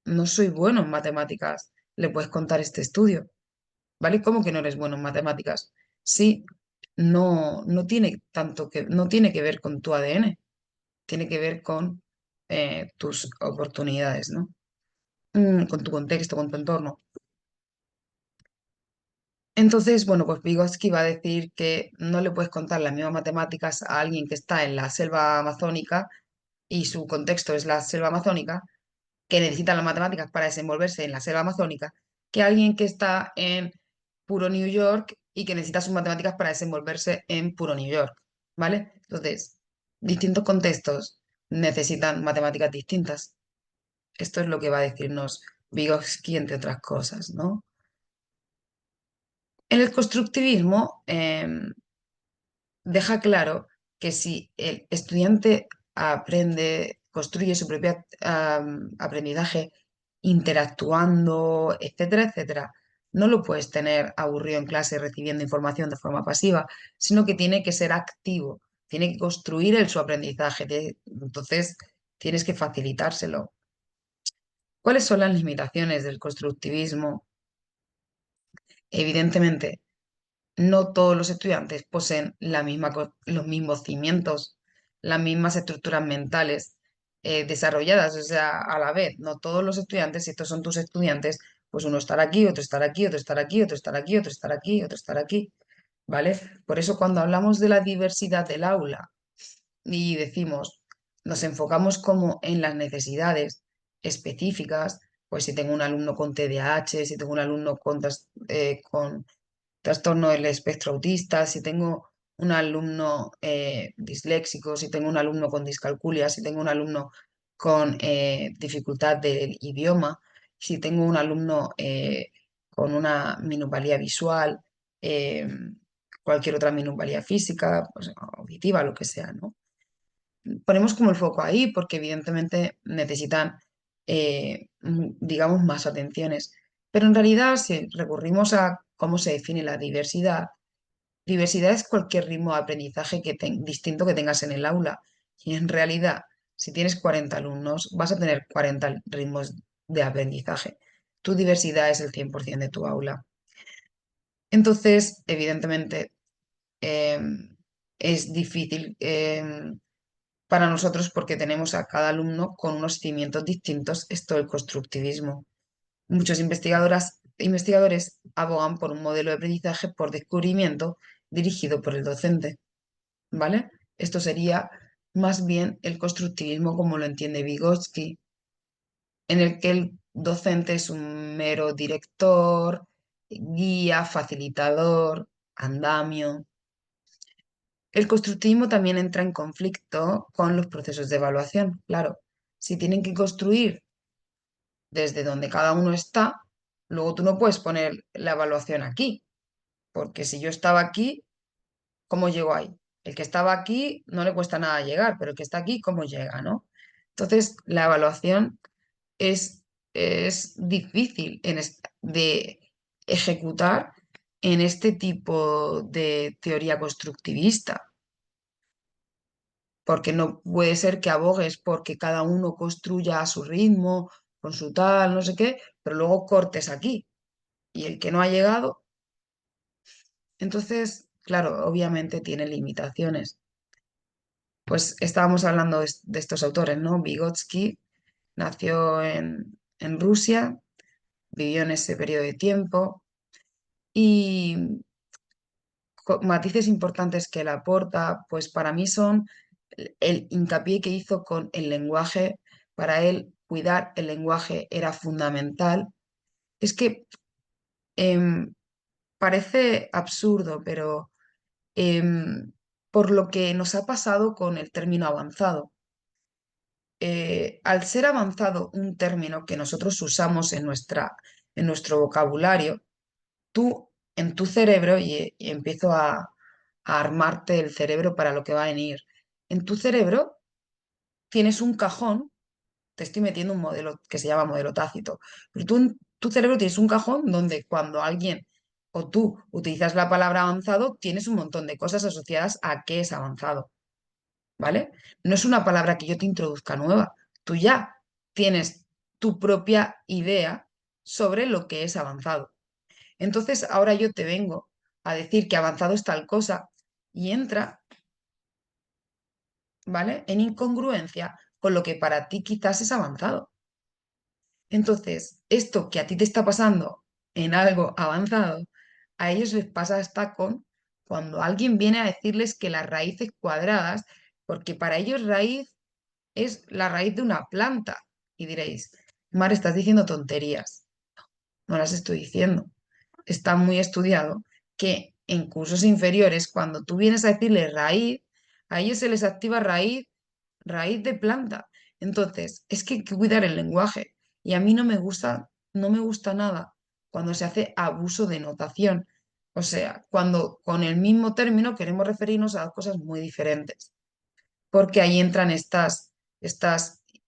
Speaker 1: no soy bueno en matemáticas, le puedes contar este estudio. ¿Vale? ¿Cómo que no eres bueno en matemáticas? Sí, no tiene no tiene que ver con tu ADN, tiene que ver con tus oportunidades, ¿no? Con tu contexto, con tu entorno. Entonces, bueno, pues Vygotsky va a decir que no le puedes contar las mismas matemáticas a alguien que está en la selva amazónica y su contexto es la selva amazónica, que necesita las matemáticas para desenvolverse en la selva amazónica, que a alguien que está en puro New York y que necesita sus matemáticas para desenvolverse en puro New York, ¿vale? Entonces, distintos contextos necesitan matemáticas distintas. Esto es lo que va a decirnos Vygotsky, entre otras cosas, ¿no? En el constructivismo, deja claro que si el estudiante aprende, construye su propio aprendizaje interactuando, etcétera, etcétera, no lo puedes tener aburrido en clase recibiendo información de forma pasiva, sino que tiene que ser activo, tiene que construir su aprendizaje. Entonces, tienes que facilitárselo. ¿Cuáles son las limitaciones del constructivismo? Evidentemente, no todos los estudiantes poseen los mismos cimientos, las mismas estructuras mentales desarrolladas, o sea, a la vez. No todos los estudiantes, si estos son tus estudiantes, pues uno estará aquí, otro estará aquí, otro estará aquí, otro estará aquí, otro estará aquí, otro estará aquí, ¿vale? Por eso cuando hablamos de la diversidad del aula y decimos, nos enfocamos como en las necesidades, específicas, pues si tengo un alumno con TDAH, si tengo un alumno con trastorno del espectro autista, si tengo un alumno disléxico, si tengo un alumno con discalculia, si tengo un alumno con dificultad del idioma, si tengo un alumno con una minusvalía visual, eh, cualquier otra minusvalía física, pues, auditiva, lo que sea, ¿no? Ponemos como el foco ahí porque evidentemente necesitan, digamos, más atenciones. Pero en realidad, si recurrimos a cómo se define la diversidad, diversidad es cualquier ritmo de aprendizaje distinto que tengas en el aula. Y en realidad, si tienes 40 alumnos, vas a tener 40 ritmos de aprendizaje. Tu diversidad es el 100% de tu aula. Entonces, evidentemente, es difícil para nosotros porque tenemos a cada alumno con unos cimientos distintos. Esto del constructivismo. Muchos investigadores abogan por un modelo de aprendizaje por descubrimiento dirigido por el docente, ¿vale? Esto sería más bien el constructivismo como lo entiende Vygotsky, en el que el docente es un mero director, guía, facilitador, andamio. El constructivismo también entra en conflicto con los procesos de evaluación, claro. Si tienen que construir desde donde cada uno está, luego tú no puedes poner la evaluación aquí, porque si yo estaba aquí, ¿cómo llego ahí? El que estaba aquí no le cuesta nada llegar, pero el que está aquí, ¿cómo llega, no? Entonces, la evaluación es difícil de ejecutar en este tipo de teoría constructivista, porque no puede ser que abogues porque cada uno construya a su ritmo, con su tal, no sé qué, pero luego cortes aquí y el que no ha llegado, entonces, claro, obviamente tiene limitaciones. Pues estábamos hablando de estos autores, ¿no? Vygotsky nació en Rusia, vivió en ese periodo de tiempo y matices importantes que él aporta, pues para mí son el hincapié que hizo con el lenguaje. Para él, cuidar el lenguaje era fundamental. Es que em, parece absurdo, pero por lo que nos ha pasado con el término avanzado. Al ser avanzado un término que nosotros usamos en nuestro vocabulario, tú en tu cerebro, y empiezo a armarte el cerebro para lo que va a venir, en tu cerebro tienes un cajón, te estoy metiendo un modelo que se llama modelo tácito, pero tú en tu cerebro tienes un cajón donde cuando alguien o tú utilizas la palabra avanzado, tienes un montón de cosas asociadas a qué es avanzado. ¿Vale? No es una palabra que yo te introduzca nueva. Tú ya tienes tu propia idea sobre lo que es avanzado. Entonces, ahora yo te vengo a decir que avanzado es tal cosa y entra, ¿vale? En incongruencia con lo que para ti quizás es avanzado. Entonces, esto que a ti te está pasando en algo avanzado, a ellos les pasa hasta con cuando alguien viene a decirles que las raíces cuadradas, porque para ellos raíz es la raíz de una planta. Y diréis, Mar, estás diciendo tonterías. No las estoy diciendo. Está muy estudiado que en cursos inferiores, cuando tú vienes a decirle raíz, a ellos se les activa raíz de planta. Entonces, es que hay que cuidar el lenguaje. Y a mí no me gusta nada cuando se hace abuso de notación. O sea, cuando con el mismo término queremos referirnos a cosas muy diferentes porque ahí entran estas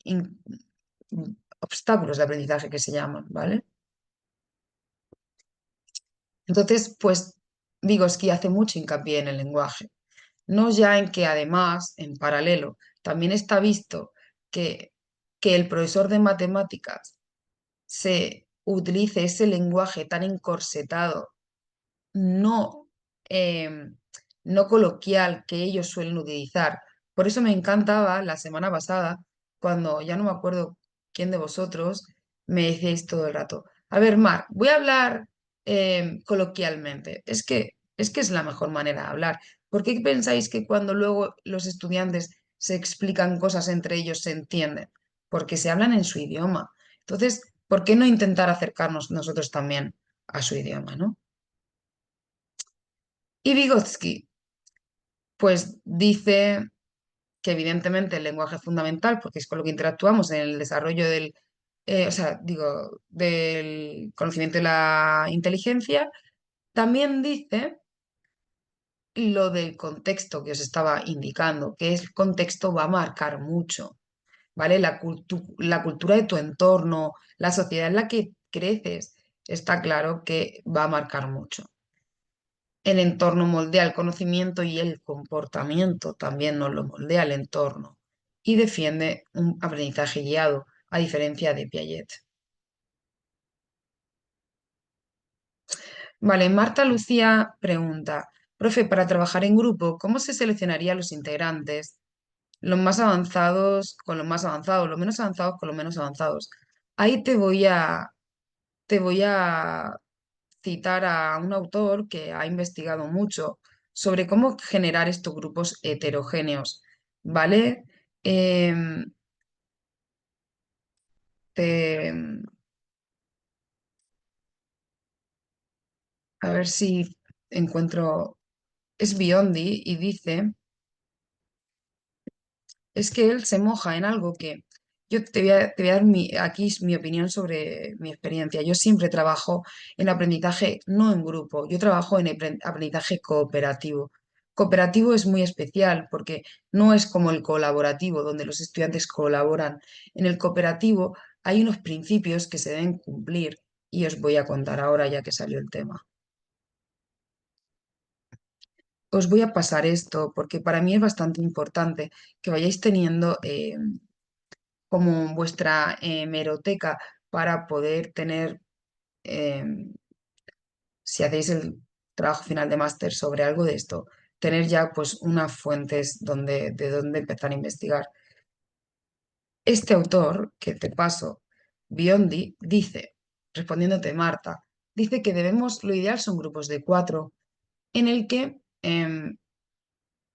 Speaker 1: in- obstáculos de aprendizaje que se llaman, ¿vale? Entonces, pues Vygotsky hace mucho hincapié en el lenguaje, no ya en que además, en paralelo, también está visto que, que el profesor de matemáticas se utilice ese lenguaje tan encorsetado, no, em, no coloquial que ellos suelen utilizar. Por eso me encantaba la semana pasada, cuando ya no me acuerdo quién de vosotros me decíais todo el rato, a ver, Mar, voy a hablar coloquialmente. Es que es la mejor manera de hablar. ¿Por qué pensáis que cuando luego los estudiantes se explican cosas entre ellos se entienden? porque se hablan en su idioma. Entonces, ¿por qué no intentar acercarnos nosotros también a su idioma, ¿no? Y Vygotsky, pues dice que evidentemente el lenguaje es fundamental porque es con lo que interactuamos en el desarrollo del, o sea, digo, del conocimiento de la inteligencia. También dice lo del contexto que os estaba indicando, que el contexto va a marcar mucho, ¿vale? La cultura de tu entorno, la sociedad en la que creces, está claro que va a marcar mucho. El entorno moldea el conocimiento y el comportamiento también nos lo moldea el entorno y defiende un aprendizaje guiado, a diferencia de Piaget. Vale, Marta Lucía pregunta, profe, para trabajar en grupo, ¿cómo se seleccionaría a los integrantes? Los más avanzados con los más avanzados, los menos avanzados con los menos avanzados. Ahí te voy a citar a un autor que ha investigado mucho sobre cómo generar estos grupos heterogéneos, ¿vale? Em, te- a ver si encuentro, es Biondi y dice, es que él se moja en algo que yo te voy a dar aquí es mi opinión sobre mi experiencia. Yo siempre trabajo en aprendizaje no en grupo, yo trabajo en aprendizaje cooperativo. Cooperativo es muy especial porque no es como el colaborativo, donde los estudiantes colaboran. En el cooperativo hay unos principios que se deben cumplir y os voy a contar ahora ya que salió el tema. Os voy a pasar esto porque para mí es bastante importante que vayáis teniendo como vuestra hemeroteca para poder tener, eh, si hacéis el trabajo final de máster sobre algo de esto, tener ya pues unas fuentes de donde empezar a investigar. Este autor que te paso, Biondi, dice, respondiéndote Marta, dice que lo ideal son grupos de 4 en el que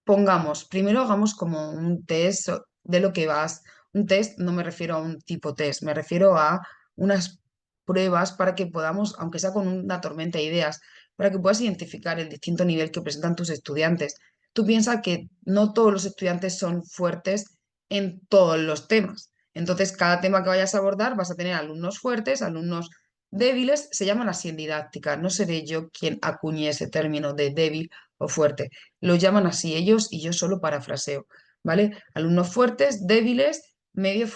Speaker 1: pongamos, primero hagamos como un test de lo que vas. Un test, no me refiero a un tipo test, me refiero a unas pruebas para que podamos, aunque sea con una tormenta de ideas, para que puedas identificar el distinto nivel que presentan tus estudiantes. Tú piensas que no todos los estudiantes son fuertes en todos los temas. Entonces, cada tema que vayas a abordar vas a tener alumnos fuertes, alumnos débiles, se llaman así en didáctica. No seré yo quien acuñe ese término de débil o fuerte, lo llaman así ellos y yo solo parafraseo, ¿vale? Alumnos fuertes, débiles, medio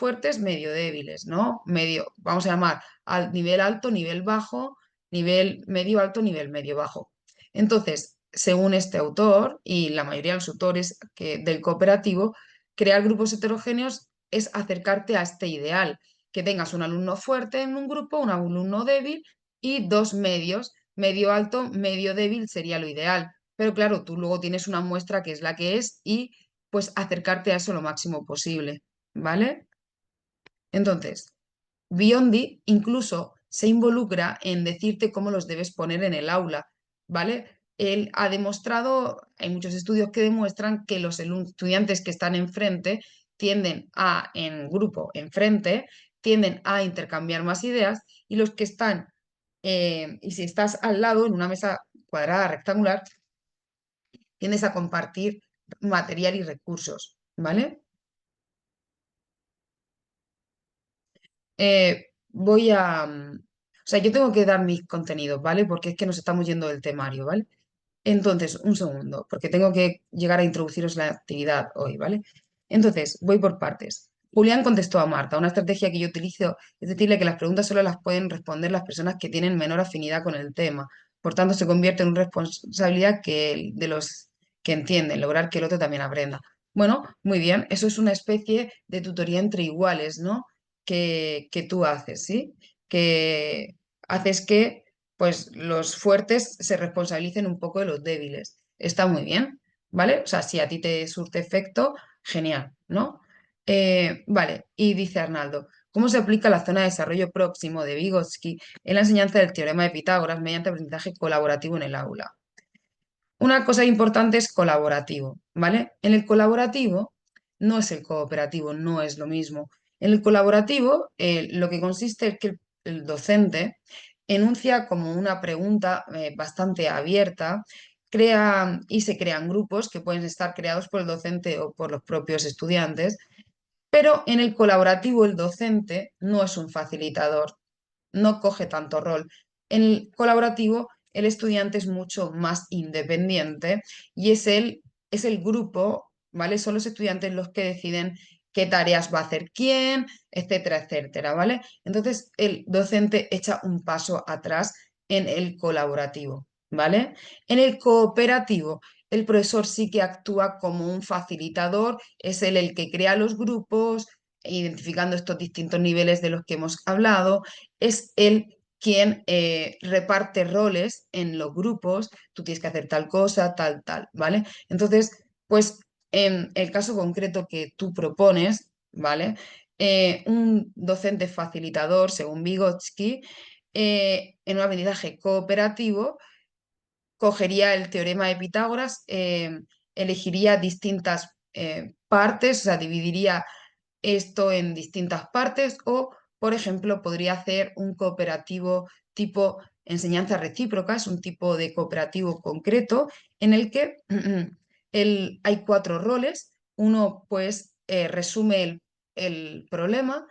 Speaker 1: débiles, ¿no? Medio, vamos a llamar al nivel alto, nivel bajo, nivel medio alto, nivel medio bajo. Entonces, según este autor y la mayoría de los autores del cooperativo, crear grupos heterogéneos es acercarte a este ideal, que tengas un alumno fuerte en un grupo, un alumno débil y dos medios, medio alto, medio débil sería lo ideal. Pero claro, tú luego tienes una muestra que es la que es y pues acercarte a eso lo máximo posible, ¿vale? Entonces, Biondi incluso se involucra en decirte cómo los debes poner en el aula, ¿vale? Él ha demostrado, hay muchos estudios que demuestran que los estudiantes que están enfrente tienden a, en grupo, enfrente, tienden a intercambiar más ideas y los que están, y si estás al lado en una mesa cuadrada, rectangular, tiendes a compartir material y recursos, ¿vale? O sea, yo tengo que dar mis contenidos, ¿vale? Porque es que nos estamos yendo del temario, ¿vale? Entonces, un segundo, porque tengo que llegar a introduciros la actividad hoy, ¿vale? Entonces, voy por partes. Julián contestó a Marta, una estrategia que yo utilizo es decirle que las preguntas solo las pueden responder las personas que tienen menor afinidad con el tema. Por tanto, se convierte en una responsabilidad de los que entienden, lograr que el otro también aprenda. Bueno, muy bien, eso es una especie de tutoría entre iguales, ¿no? Que tú haces, ¿sí? Que haces que pues los fuertes se responsabilicen un poco de los débiles. Está muy bien, ¿vale? O sea, si a ti te surte efecto, genial, ¿no? Vale, y dice Arnaldo, ¿cómo se aplica la zona de desarrollo próximo de Vygotsky en la enseñanza del teorema de Pitágoras mediante aprendizaje colaborativo en el aula? Una cosa importante es colaborativo, ¿vale? En el colaborativo no es el cooperativo, no es lo mismo. En el colaborativo, lo que consiste es que el docente enuncia como una pregunta bastante abierta, crea y se crean grupos que pueden estar creados por el docente o por los propios estudiantes, pero en el colaborativo el docente no es un facilitador, no coge tanto rol. En el colaborativo, el estudiante es mucho más independiente y es el grupo, ¿vale? Son los estudiantes los que deciden qué tareas va a hacer quién, etcétera, etcétera, ¿vale? Entonces, el docente echa un paso atrás en el colaborativo, ¿vale? En el cooperativo, el profesor sí que actúa como un facilitador, es él el que crea los grupos, identificando estos distintos niveles de los que hemos hablado, es él quien reparte roles en los grupos, tú tienes que hacer tal cosa, tal, tal, ¿vale? Entonces, pues en el caso concreto que tú propones, ¿vale? Un docente facilitador, según Vygotsky, en un aprendizaje cooperativo, cogería el teorema de Pitágoras, elegiría distintas partes, o sea, dividiría esto en distintas partes o, por ejemplo, podría hacer un cooperativo tipo enseñanza recíproca, es un tipo de cooperativo concreto en el que hay cuatro roles. Uno, pues, resume el problema.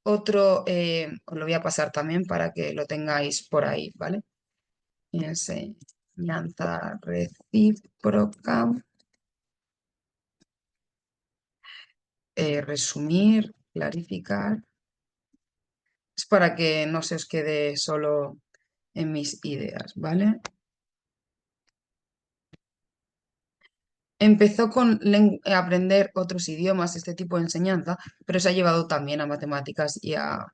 Speaker 1: Otro, os lo voy a pasar también para que lo tengáis por ahí, ¿vale? Enseñanza recíproca, resumir, clarificar. Es para que no se os quede solo en mis ideas, ¿vale? Empezó con aprender otros idiomas, este tipo de enseñanza, pero se ha llevado también a matemáticas y a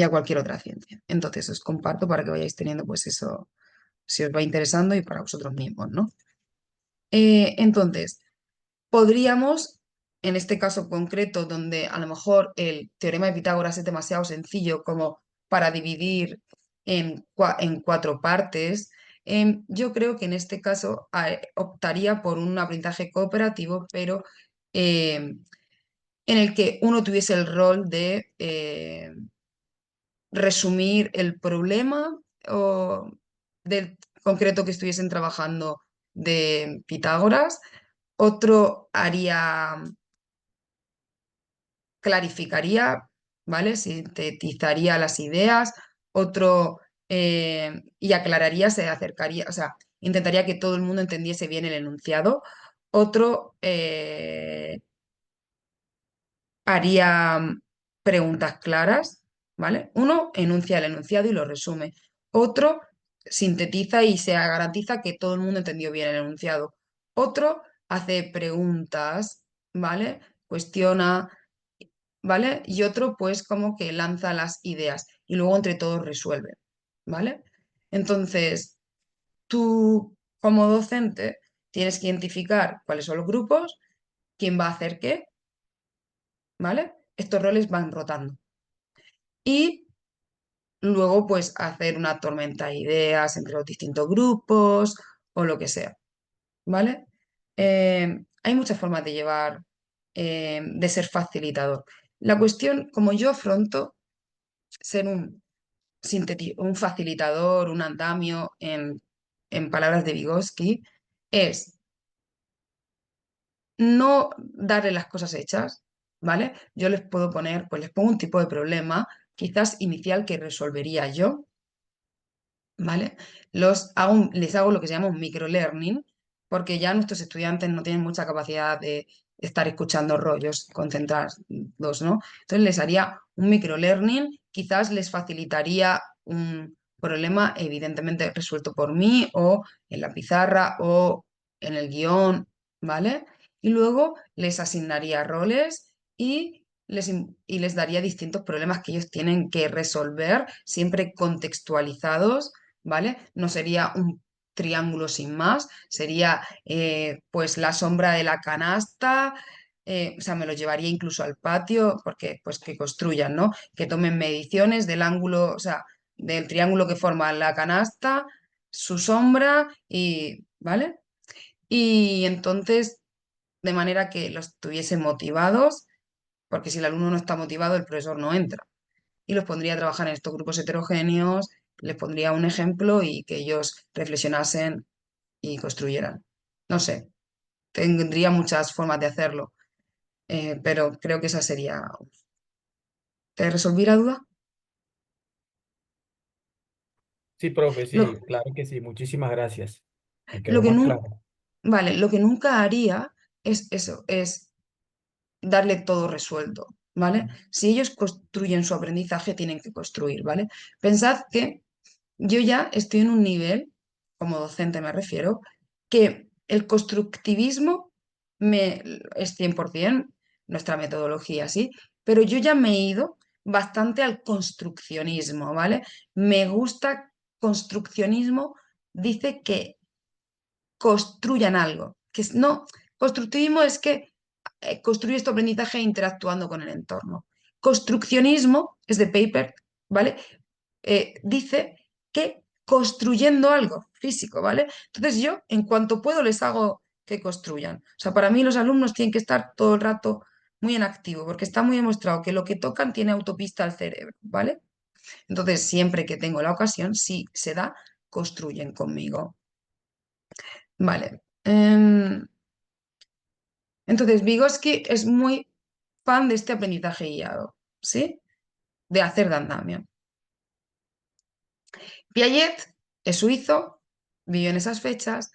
Speaker 1: cualquier otra ciencia. Entonces os comparto para que vayáis teniendo pues eso, si os va interesando y para vosotros mismos, ¿no? Entonces, podríamos, en este caso concreto, donde a lo mejor el teorema de Pitágoras es demasiado sencillo como para dividir en cuatro partes, yo creo que en este caso optaría por un aprendizaje cooperativo, pero en el que uno tuviese el rol de resumir el problema o del concreto que estuviesen trabajando de Pitágoras. Otro haría, clarificaría, ¿vale? Sintetizaría las ideas. Otro, y aclararía, se acercaría, o sea, intentaría que todo el mundo entendiese bien el enunciado. Otro, haría preguntas claras, ¿vale? Uno enuncia el enunciado y lo resume. Otro sintetiza y se garantiza que todo el mundo entendió bien el enunciado. Otro hace preguntas, ¿vale? Cuestiona, ¿vale? Y otro pues como que lanza las ideas y luego entre todos resuelven, ¿vale? Entonces, tú como docente tienes que identificar cuáles son los grupos, quién va a hacer qué, ¿vale? Estos roles van rotando. Y luego, pues, hacer una tormenta de ideas entre los distintos grupos o lo que sea, ¿vale? Hay muchas formas de llevar, de ser facilitador. La cuestión, como yo afronto ser un facilitador, un andamio, en palabras de Vygotsky, es no darle las cosas hechas, ¿vale? Yo les puedo poner, pues les pongo un tipo de problema, quizás inicial que resolvería yo, ¿vale? Les hago lo que se llama un microlearning, porque ya nuestros estudiantes no tienen mucha capacidad de estar escuchando rollos concentrados, ¿no? Entonces les haría un microlearning, quizás les facilitaría un problema evidentemente resuelto por mí o en la pizarra o en el guión, ¿vale? Y luego les asignaría roles y les daría distintos problemas que ellos tienen que resolver, siempre contextualizados, ¿vale? No sería un triángulo sin más, sería pues la sombra de la canasta, o sea, me lo llevaría incluso al patio, porque pues que construyan, ¿no? Que tomen mediciones del ángulo, o sea, del triángulo que forma la canasta, su sombra y, ¿vale? Y entonces, de manera que los tuviese motivados, porque si el alumno no está motivado, el profesor no entra. Y los pondría a trabajar en estos grupos heterogéneos, les pondría un ejemplo y que ellos reflexionasen y construyeran. No sé, tendría muchas formas de hacerlo, pero creo que esa sería. ¿Te resolví la duda?
Speaker 5: Sí, profe,
Speaker 1: Lo,
Speaker 5: sí, claro que sí. Muchísimas gracias. Me
Speaker 1: lo
Speaker 5: quedó
Speaker 1: que
Speaker 5: más
Speaker 1: nun-
Speaker 5: claro.
Speaker 1: vale, lo que nunca haría es eso, es darle todo resuelto, ¿vale? Si ellos construyen su aprendizaje, tienen que construir, ¿vale? Pensad que yo ya estoy en un nivel, como docente me refiero, que el constructivismo es 100% nuestra metodología, sí, pero yo ya me he ido bastante al construccionismo, ¿vale? Me gusta construccionismo, dice que construyan algo, no, constructivismo es que construyes tu aprendizaje interactuando con el entorno. Construccionismo es de paper, ¿vale? Dice que construyendo algo físico, ¿vale? Entonces yo, en cuanto puedo, les hago que construyan. O sea, para mí los alumnos tienen que estar todo el rato muy en activo, porque está muy demostrado que lo que tocan tiene autopista al cerebro, ¿vale? Entonces, siempre que tengo la ocasión, si se da, construyen conmigo. Vale. Entonces, Vygotsky es muy fan de este aprendizaje guiado, ¿sí? De hacer de andamio. Piaget es suizo, vivió en esas fechas.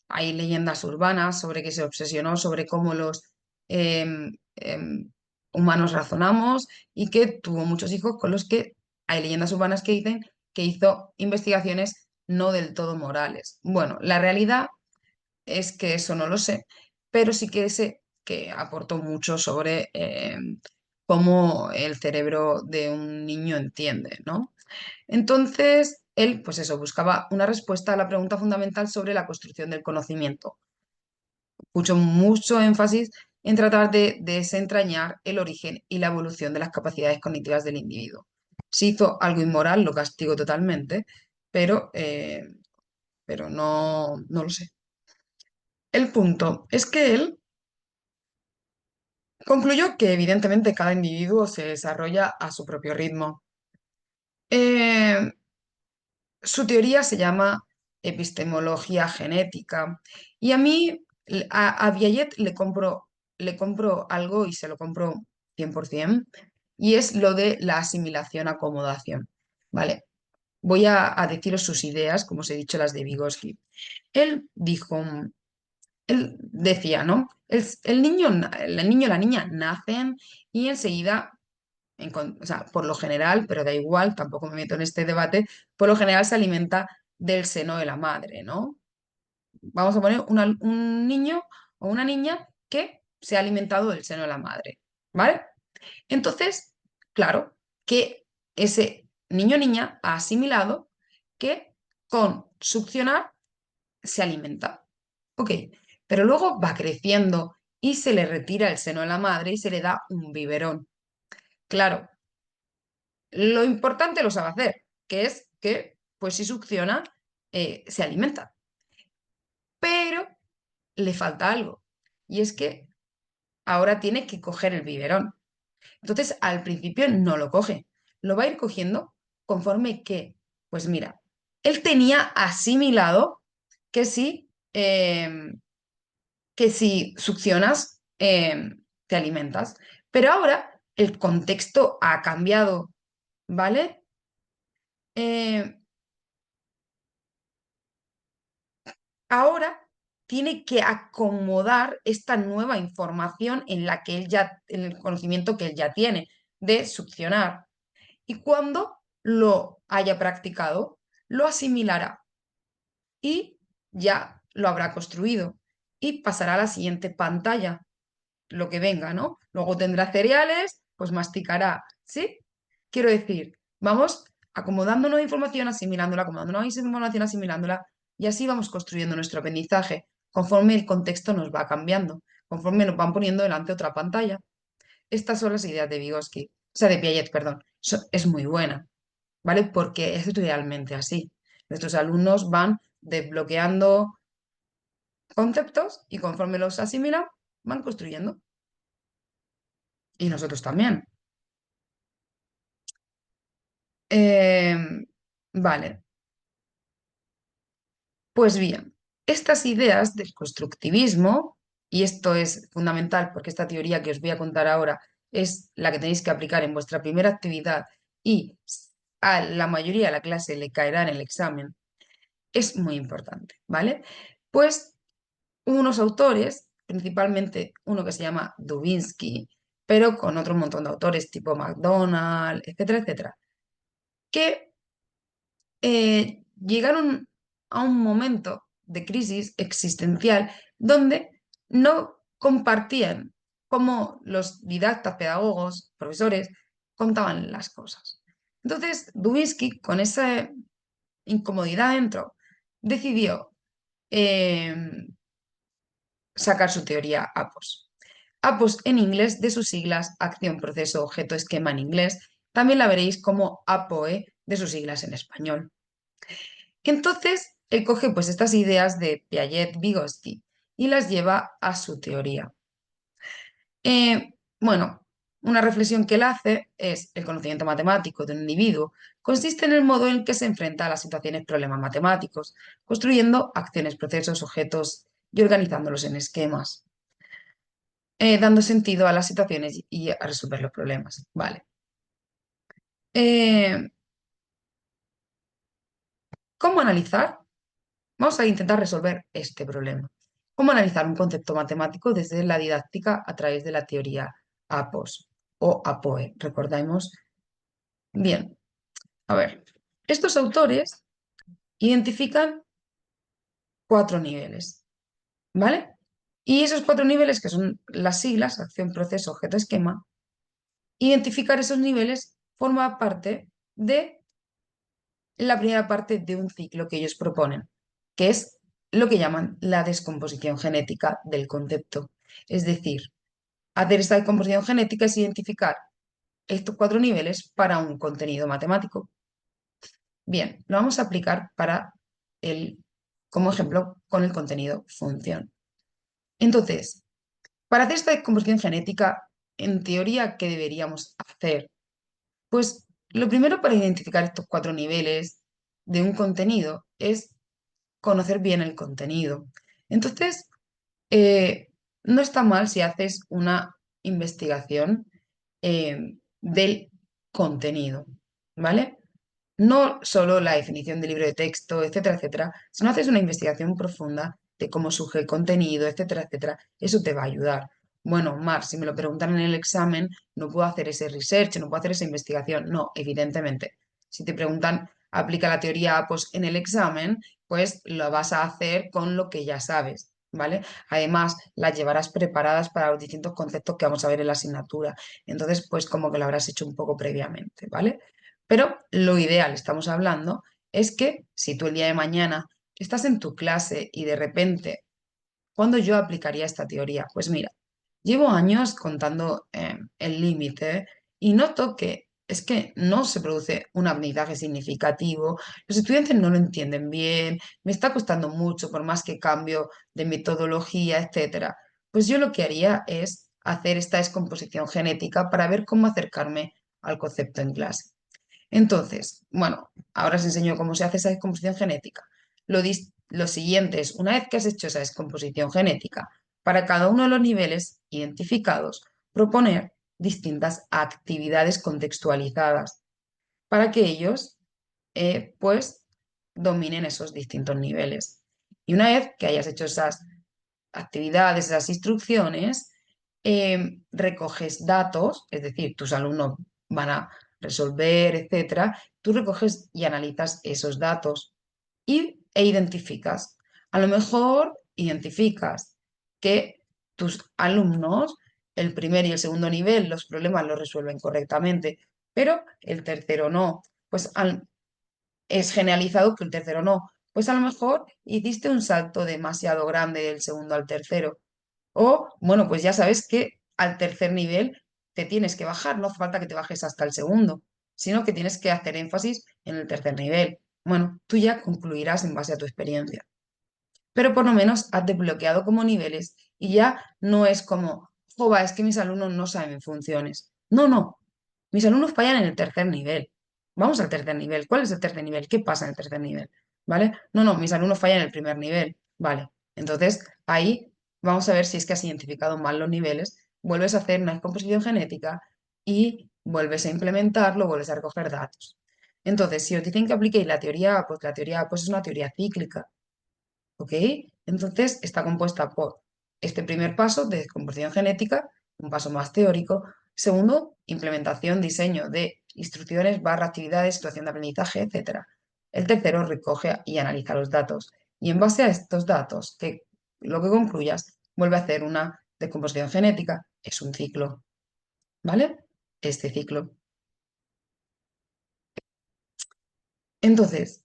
Speaker 1: Hay leyendas urbanas sobre que se obsesionó sobre cómo los em, em, humanos razonamos y que tuvo muchos hijos con los que hay leyendas urbanas que dicen que hizo investigaciones no del todo morales. Bueno, la realidad es que eso no lo sé, pero sí que sé que aportó mucho sobre cómo el cerebro de un niño entiende, ¿no? Entonces, él, pues eso, buscaba una respuesta a la pregunta fundamental sobre la construcción del conocimiento. Puso mucho énfasis en tratar de desentrañar el origen y la evolución de las capacidades cognitivas del individuo. Si hizo algo inmoral, lo castigo totalmente, pero no lo sé. El punto es que él concluyó que evidentemente cada individuo se desarrolla a su propio ritmo. Eh, Su teoría se llama epistemología genética y a mí, a Piaget le compro algo y se lo compro 100% y es lo de la asimilación-acomodación. Vale, voy a deciros sus ideas, como os he dicho, las de Vygotsky. Él dijo, él decía, ¿no? El niño y la niña nacen y enseguida o sea, por lo general, pero da igual, tampoco me meto en este debate, por lo general se alimenta del seno de la madre, ¿no? Vamos a poner un niño o una niña que se ha alimentado del seno de la madre, ¿vale? Entonces, claro, que ese niño o niña ha asimilado que con succionar se alimenta. Ok, pero luego va creciendo y se le retira el seno de la madre y se le da un biberón. Claro, lo importante lo sabe hacer, que es que, pues si succiona, se alimenta. Pero le falta algo. Y es que ahora tiene que coger el biberón. Entonces, al principio no lo coge. Lo va a ir cogiendo conforme que, pues mira, él tenía asimilado que si succionas, te alimentas. Pero ahora el contexto ha cambiado, ¿vale? Eh, Ahora tiene que acomodar esta nueva información en el conocimiento que él ya tiene de succionar. Y cuando lo haya practicado, lo asimilará y ya lo habrá construido y pasará a la siguiente pantalla, lo que venga, ¿no? Luego tendrá cereales, pues masticará, ¿sí? Quiero decir, vamos acomodando nueva información, asimilándola, acomodando nueva información, asimilándola, y así vamos construyendo nuestro aprendizaje, conforme el contexto nos va cambiando, conforme nos van poniendo delante otra pantalla. Estas son las ideas de Vygotsky, o sea, de Piaget, perdón. Es muy buena, ¿vale? Porque es realmente así. Nuestros alumnos van desbloqueando conceptos y conforme los asimilan, van construyendo. Y nosotros también. Vale, pues bien, estas ideas del constructivismo, y esto es fundamental porque esta teoría que os voy a contar ahora es la que tenéis que aplicar en vuestra primera actividad y a la mayoría de la clase le caerá en el examen, es muy importante, ¿vale? Pues unos autores, principalmente uno que se llama Dubinsky, pero con otro montón de autores tipo MacDonald, etcétera, etcétera, que llegaron a un momento de crisis existencial donde no compartían cómo los didactas, pedagogos, profesores contaban las cosas. Entonces, Dubinsky, con esa incomodidad dentro, decidió eh, sacar su teoría APOS. APOS en inglés, de sus siglas, acción, proceso, objeto, esquema en inglés. También la veréis como APOE, de sus siglas en español. Entonces, él coge pues estas ideas de Piaget, Vygotsky y las lleva a su teoría. Bueno, una reflexión que él hace es el conocimiento matemático de un individuo consiste en el modo en que se enfrenta a las situaciones problemas matemáticos, construyendo acciones, procesos, objetos y organizándolos en esquemas, dando sentido a las situaciones y a resolver los problemas. Vale. Eh, ¿Cómo analizar? Vamos a intentar resolver este problema. ¿Cómo analizar un concepto matemático desde la didáctica a través de la teoría APOS o APOE? Recordemos. Bien, a ver. Estos autores identifican 4 niveles, ¿vale? Y esos 4 niveles, que son las siglas, acción, proceso, objeto, esquema, identificar esos niveles forma parte de la primera parte de un ciclo que ellos proponen, que es lo que llaman la descomposición genética del concepto. Es decir, hacer esta descomposición genética es identificar estos 4 niveles para un contenido matemático. Bien, lo vamos a aplicar como ejemplo con el contenido función. Entonces, para hacer esta descomposición genética, en teoría, ¿qué deberíamos hacer? Pues lo primero para identificar estos 4 niveles de un contenido es conocer bien el contenido. Entonces, eh, no está mal si haces una investigación del contenido, ¿vale? No solo la definición del libro de texto, etcétera, etcétera, sino haces una investigación profunda de cómo surge el contenido, etcétera, etcétera. Eso te va a ayudar. Bueno, Mar, si me lo preguntan en el examen, no puedo hacer ese research, no puedo hacer esa investigación. No, evidentemente. Si te preguntan, aplica la teoría APOS en el examen, pues lo vas a hacer con lo que ya sabes, ¿vale? Además, las llevarás preparadas para los distintos conceptos que vamos a ver en la asignatura. Entonces, pues como que lo habrás hecho un poco previamente, ¿vale? Pero lo ideal, estamos hablando, es que si tú el día de mañana estás en tu clase y de repente, ¿cuándo yo aplicaría esta teoría? Pues mira, llevo años contando el límite y noto que es que no se produce un aprendizaje significativo, los estudiantes no lo entienden bien, me está costando mucho por más que cambio de metodología, etcétera. Pues yo lo que haría es hacer esta descomposición genética para ver cómo acercarme al concepto en clase. Entonces, bueno, ahora os enseño cómo se hace esa descomposición genética. Lo siguiente es, una vez que has hecho esa descomposición genética, para cada uno de los niveles identificados, proponer distintas actividades contextualizadas para que ellos, pues, dominen esos distintos niveles. Y una vez que hayas hecho esas actividades, esas instrucciones, recoges datos, es decir, tus alumnos van a resolver, etcétera, tú recoges y analizas esos datos e identificas. A lo mejor identificas que tus alumnos, el primer y el segundo nivel, los problemas los resuelven correctamente, pero el tercero no. Pues es generalizado que el tercero no. Pues a lo mejor hiciste un salto demasiado grande del segundo al tercero. O, bueno, pues ya sabes que al tercer nivel te tienes que bajar, no hace falta que te bajes hasta el segundo, sino que tienes que hacer énfasis en el tercer nivel. Bueno, tú ya concluirás en base a tu experiencia. pero por lo menos has desbloqueado como niveles y ya no es como, jova, es que mis alumnos no saben funciones. No, no, mis alumnos fallan en el tercer nivel. Vamos al tercer nivel. ¿Cuál es el tercer nivel? ¿Qué pasa en el tercer nivel? ¿Vale? No, no, mis alumnos fallan en el primer nivel. Vale. Entonces, ahí vamos a ver si es que has identificado mal los niveles, vuelves a hacer una descomposición genética y vuelves a implementarlo, vuelves a recoger datos. Entonces, si os dicen que apliquéis la teoría A pues es una teoría cíclica. ¿Ok? Entonces está compuesta por este primer paso de descomposición genética, un paso más teórico. Segundo, implementación, diseño de instrucciones, barra actividades, situación de aprendizaje, etc. El tercero, recoge y analiza los datos. Y en base a estos datos, que lo que concluyas, vuelve a hacer una descomposición genética. Es un ciclo. ¿Vale? Este ciclo. Entonces,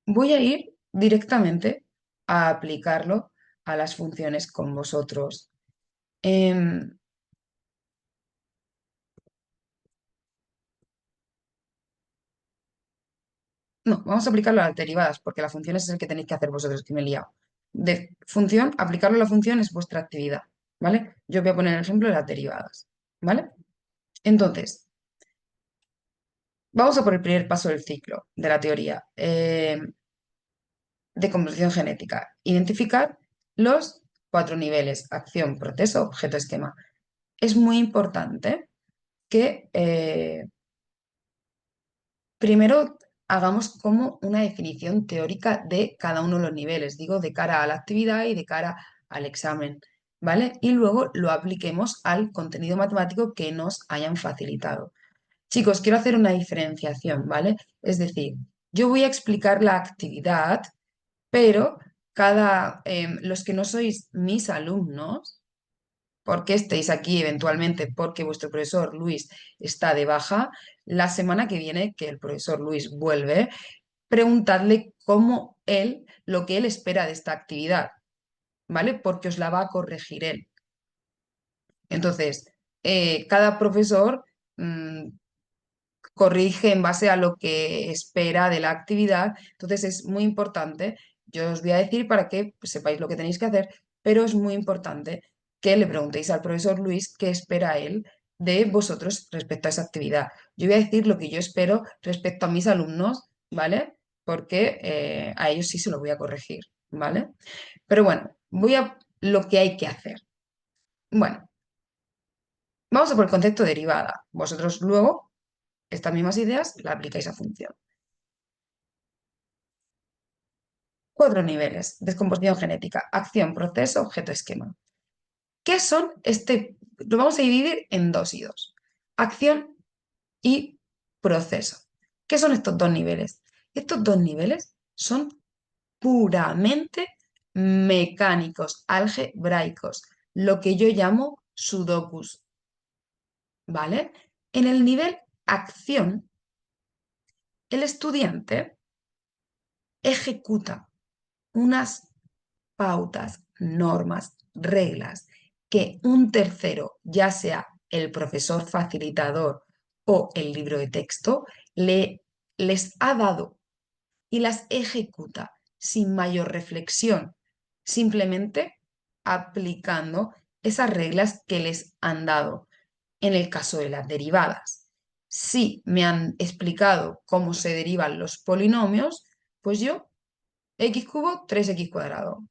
Speaker 1: voy a ir directamente a aplicarlo a las funciones con vosotros. Em, no, vamos a aplicarlo a las derivadas, porque las funciones es el que tenéis que hacer vosotros, que me he liado. De función, aplicarlo a la función es vuestra actividad, ¿vale? Yo voy a poner el ejemplo de las derivadas, ¿vale? Entonces, vamos a por el primer paso del ciclo de la teoría de composición genética. Identificar los 4 niveles: acción, proceso, objeto, esquema. Es muy importante que primero hagamos como una definición teórica de cada uno de los niveles, digo, de cara a la actividad y de cara al examen, ¿vale? Y luego lo apliquemos al contenido matemático que nos hayan facilitado. Chicos, quiero hacer una diferenciación, ¿vale? Es decir, yo voy a explicar la actividad, pero los que no sois mis alumnos, porque estéis aquí eventualmente porque vuestro profesor Luis está de baja, la semana que viene, que el profesor Luis vuelve, preguntadle lo que él espera de esta actividad, ¿vale? Porque os la va a corregir él. Entonces, cada profesor corrige en base a lo que espera de la actividad. Entonces, es muy importante, yo os voy a decir para que sepáis lo que tenéis que hacer, pero es muy importante que le preguntéis al profesor Luis qué espera él de vosotros respecto a esa actividad. Yo voy a decir lo que yo espero respecto a mis alumnos, ¿vale? Porque a ellos sí se lo voy a corregir, ¿vale? Pero bueno, voy a lo que hay que hacer. Bueno, vamos a por el concepto de derivada. Vosotros luego, estas mismas ideas, las aplicáis a función. 4 niveles: descomposición genética, acción, proceso, objeto, esquema. ¿Qué son Lo vamos a dividir en 2 y 2. Acción y proceso. ¿Qué son estos 2 niveles? Estos 2 niveles son puramente mecánicos, algebraicos, lo que yo llamo sudokus, ¿vale? En el nivel acción, el estudiante ejecuta unas pautas, normas, reglas que un tercero, ya sea el profesor facilitador o el libro de texto, les ha dado y las ejecuta sin mayor reflexión, simplemente aplicando esas reglas que les han dado. En el caso de las derivadas, si me han explicado cómo se derivan los polinomios, pues yo, x cubo, 3x cuadrado.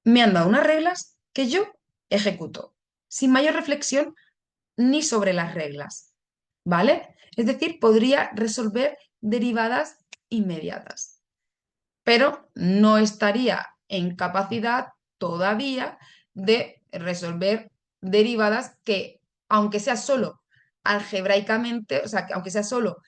Speaker 1: Me han dado unas reglas que yo ejecuto, sin mayor reflexión ni sobre las reglas, ¿vale? Es decir, podría resolver derivadas inmediatas, pero no estaría en capacidad todavía de resolver derivadas que, aunque sea solo algebraicamente, o sea, que aunque sea solo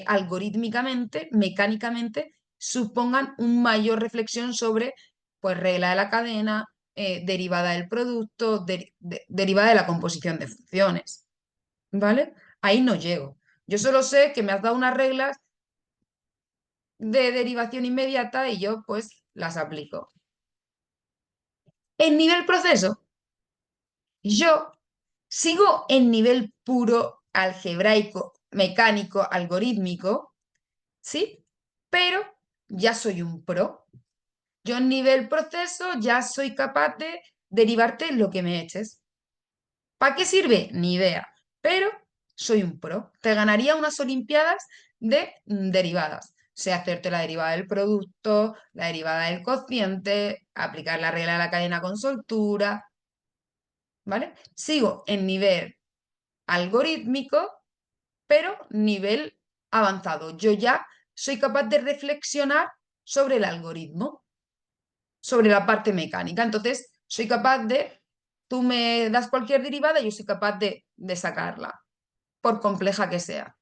Speaker 1: algorítmicamente, mecánicamente, supongan una mayor reflexión sobre, pues, regla de la cadena, derivada del producto, derivada de la composición de funciones, ¿vale? Ahí no llego. Yo solo sé que me has dado unas reglas de derivación inmediata y yo pues las aplico. En nivel proceso, yo sigo en nivel puro algebraico, mecánico, algorítmico, ¿sí? Pero ya soy un pro. Yo en nivel proceso ya soy capaz de derivarte lo que me eches. ¿Para qué sirve? Ni idea. Pero soy un pro. Te ganaría unas olimpiadas de derivadas. Sé hacerte la derivada del producto, la derivada del cociente, aplicar la regla de la cadena con soltura, ¿vale? Sigo en nivel algorítmico, pero nivel avanzado. Yo ya soy capaz de reflexionar sobre el algoritmo, sobre la parte mecánica. Entonces, soy capaz de, tú me das cualquier derivada y yo soy capaz de sacarla, por compleja que sea.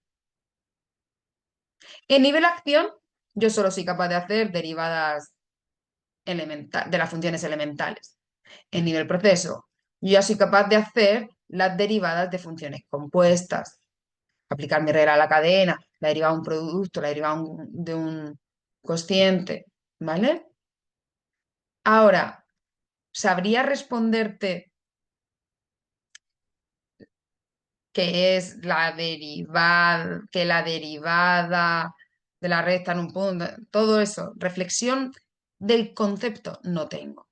Speaker 1: En nivel acción, yo solo soy capaz de hacer derivadas de las funciones elementales. En nivel proceso, yo ya soy capaz de hacer las derivadas de funciones compuestas, aplicar mi regla a la cadena, la derivada de un producto, la derivada de un cociente, ¿vale? Ahora, ¿sabría responderte qué es que la derivada de la recta en un punto, todo eso? Reflexión del concepto no tengo.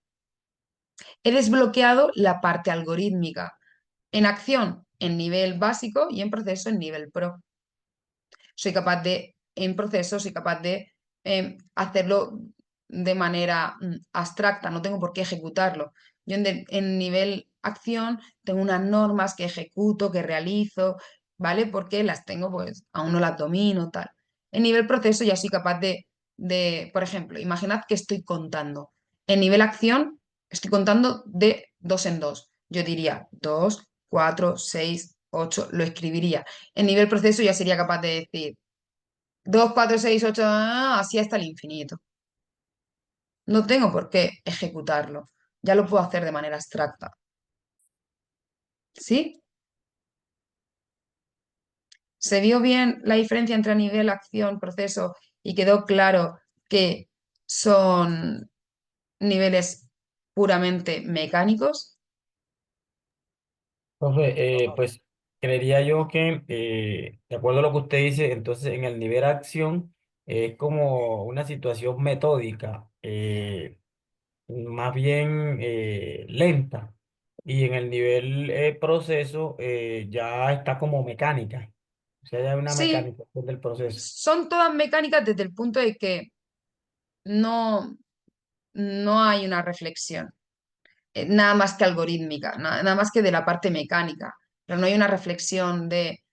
Speaker 1: He desbloqueado la parte algorítmica en acción en nivel básico y en proceso en nivel pro. Soy capaz de, en proceso, soy capaz de hacerlo de manera abstracta, no tengo por qué ejecutarlo. Yo en nivel acción tengo unas normas que ejecuto, que realizo, ¿vale? Porque las tengo, pues aún no las domino, tal. En nivel proceso ya soy capaz por ejemplo, imaginad que estoy contando. En nivel acción estoy contando de dos en dos. Yo diría 2, 4, 6, 8, lo escribiría. En nivel proceso ya sería capaz de decir 2, 4, 6, 8, así hasta el infinito. No tengo por qué ejecutarlo. Ya lo puedo hacer de manera abstracta. ¿Sí? ¿Se vio bien la diferencia entre nivel, acción, proceso y quedó claro que son niveles puramente mecánicos?
Speaker 5: Profe, pues creería yo que, de acuerdo a lo que usted dice, entonces en el nivel acción es como una situación metódica, más bien lenta. Y en el nivel proceso ya está como mecánica. O sea, ya hay una
Speaker 1: Sí,
Speaker 5: mecanización del proceso.
Speaker 1: son todas mecánicas desde el punto de que no, no hay una reflexión. Nada más que algorítmica, nada más que de la parte mecánica, pero no hay una reflexión de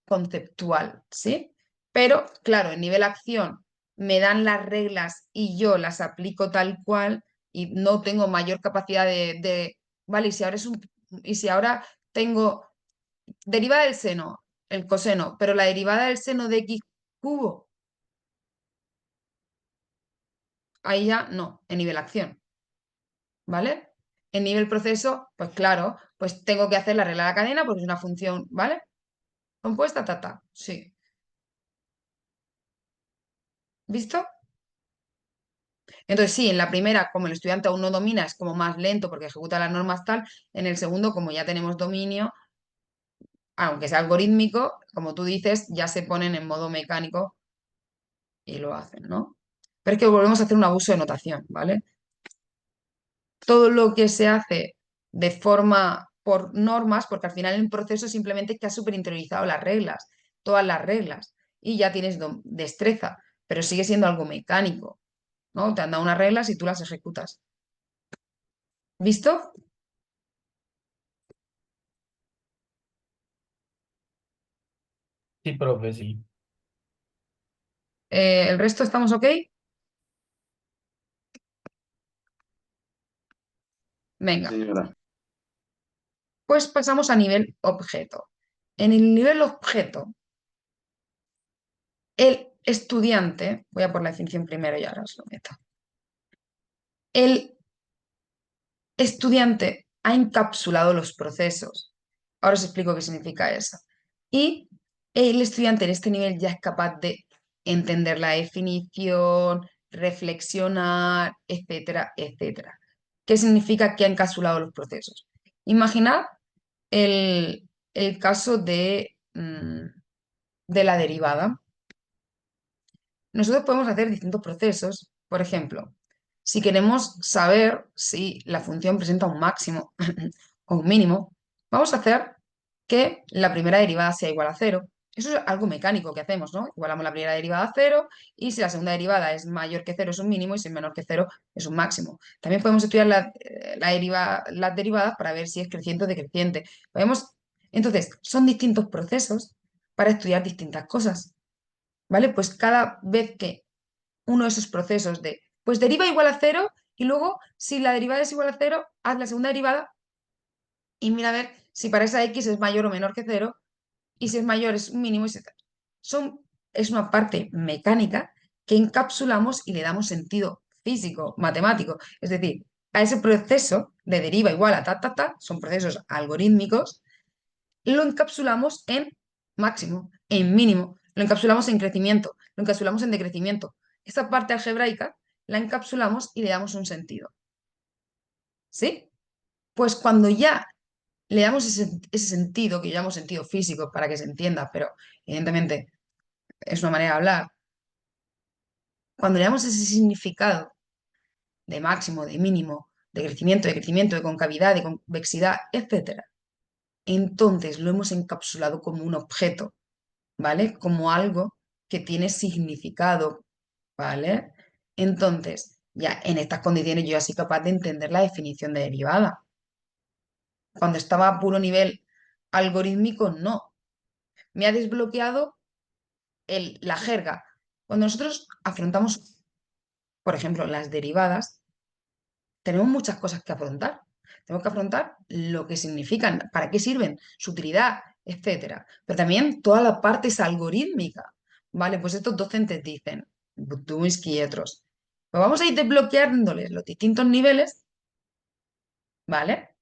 Speaker 1: conceptual, ¿sí? Pero, claro, en nivel acción me dan las reglas y yo las aplico tal cual y no tengo mayor capacidad vale, y si ahora tengo derivada del seno, el coseno, pero la derivada del seno de x cubo, ahí ya no, en nivel acción. ¿Vale? En nivel proceso, pues claro, pues tengo que hacer la regla de la cadena porque es una función, ¿vale? Compuesta, sí. ¿Visto? Entonces sí, en la primera, como el estudiante aún no domina, es como más lento porque ejecuta las normas tal. En el segundo, como ya tenemos dominio, aunque sea algorítmico, como tú dices, ya se ponen en modo mecánico y lo hacen, ¿no? Pero es que volvemos a hacer un abuso de notación, ¿vale? Todo lo que se hace de forma por normas, porque al final el proceso simplemente es que has superinteriorizado las reglas, todas las reglas, y ya tienes destreza, pero sigue siendo algo mecánico, ¿no? Te han dado unas reglas y tú las ejecutas. ¿Visto?
Speaker 5: Sí, profe, sí.
Speaker 1: ¿El resto estamos ok? Venga,
Speaker 4: Señora.
Speaker 1: pues pasamos a nivel objeto. En el nivel objeto, el estudiante, voy a por la definición primero y ahora os lo meto. El estudiante ha encapsulado los procesos. Ahora os explico qué significa eso. Y el estudiante en este nivel ya es capaz de entender la definición, reflexionar, etcétera, etcétera. ¿Qué significa que ha encapsulado los procesos? Imaginad el caso de la derivada. nosotros podemos hacer distintos procesos. Por ejemplo, si queremos saber si la función presenta un máximo o un mínimo, vamos a hacer que la primera derivada sea igual a cero. Eso es algo mecánico que hacemos, ¿no? Igualamos la primera derivada a cero y si la segunda derivada es mayor que cero es un mínimo y si es menor que cero es un máximo. También podemos estudiar las derivadas para ver si es creciente o decreciente. Entonces, son distintos procesos para estudiar distintas cosas, ¿vale? Pues cada vez que uno de esos procesos pues deriva igual a cero y luego, si la derivada es igual a cero, haz la segunda derivada y mira a ver si para esa x es mayor o menor que cero y si es mayor es un mínimo. Es una parte mecánica que encapsulamos y le damos sentido físico, matemático. Es decir, a ese proceso de deriva igual a son procesos algorítmicos, lo encapsulamos en máximo, en mínimo, lo encapsulamos en crecimiento, lo encapsulamos en decrecimiento. Esta parte algebraica la encapsulamos y le damos un sentido. ¿Sí? Pues cuando ya le damos ese sentido, que llamamos sentido físico para que se entienda, pero evidentemente es una manera de hablar, cuando le damos ese significado de máximo, de mínimo, de crecimiento, de concavidad, de convexidad, etcétera, entonces lo hemos encapsulado como un objeto, ¿vale? Como algo que tiene significado, ¿vale? Entonces, ya en estas condiciones yo ya soy capaz de entender la definición de derivada. Cuando estaba a puro nivel algorítmico, no. Me ha desbloqueado la jerga. Cuando nosotros afrontamos, por ejemplo, las derivadas, tenemos muchas cosas que afrontar. Tenemos que afrontar lo que significan, para qué sirven, su utilidad, etcétera. Pero también toda la parte es algorítmica. Vale, pues estos docentes dicen, Butunsky y otros, pues vamos a ir desbloqueándoles los distintos niveles, ¿vale?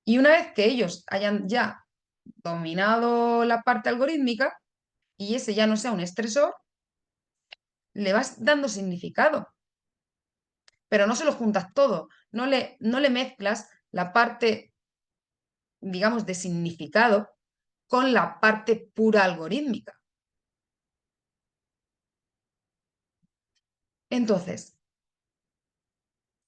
Speaker 1: Y una vez que ellos hayan ya dominado la parte algorítmica y ese ya no sea un estresor, le vas dando significado, pero no se lo juntas todo, no le mezclas la parte, digamos, de significado con la parte pura algorítmica. Entonces,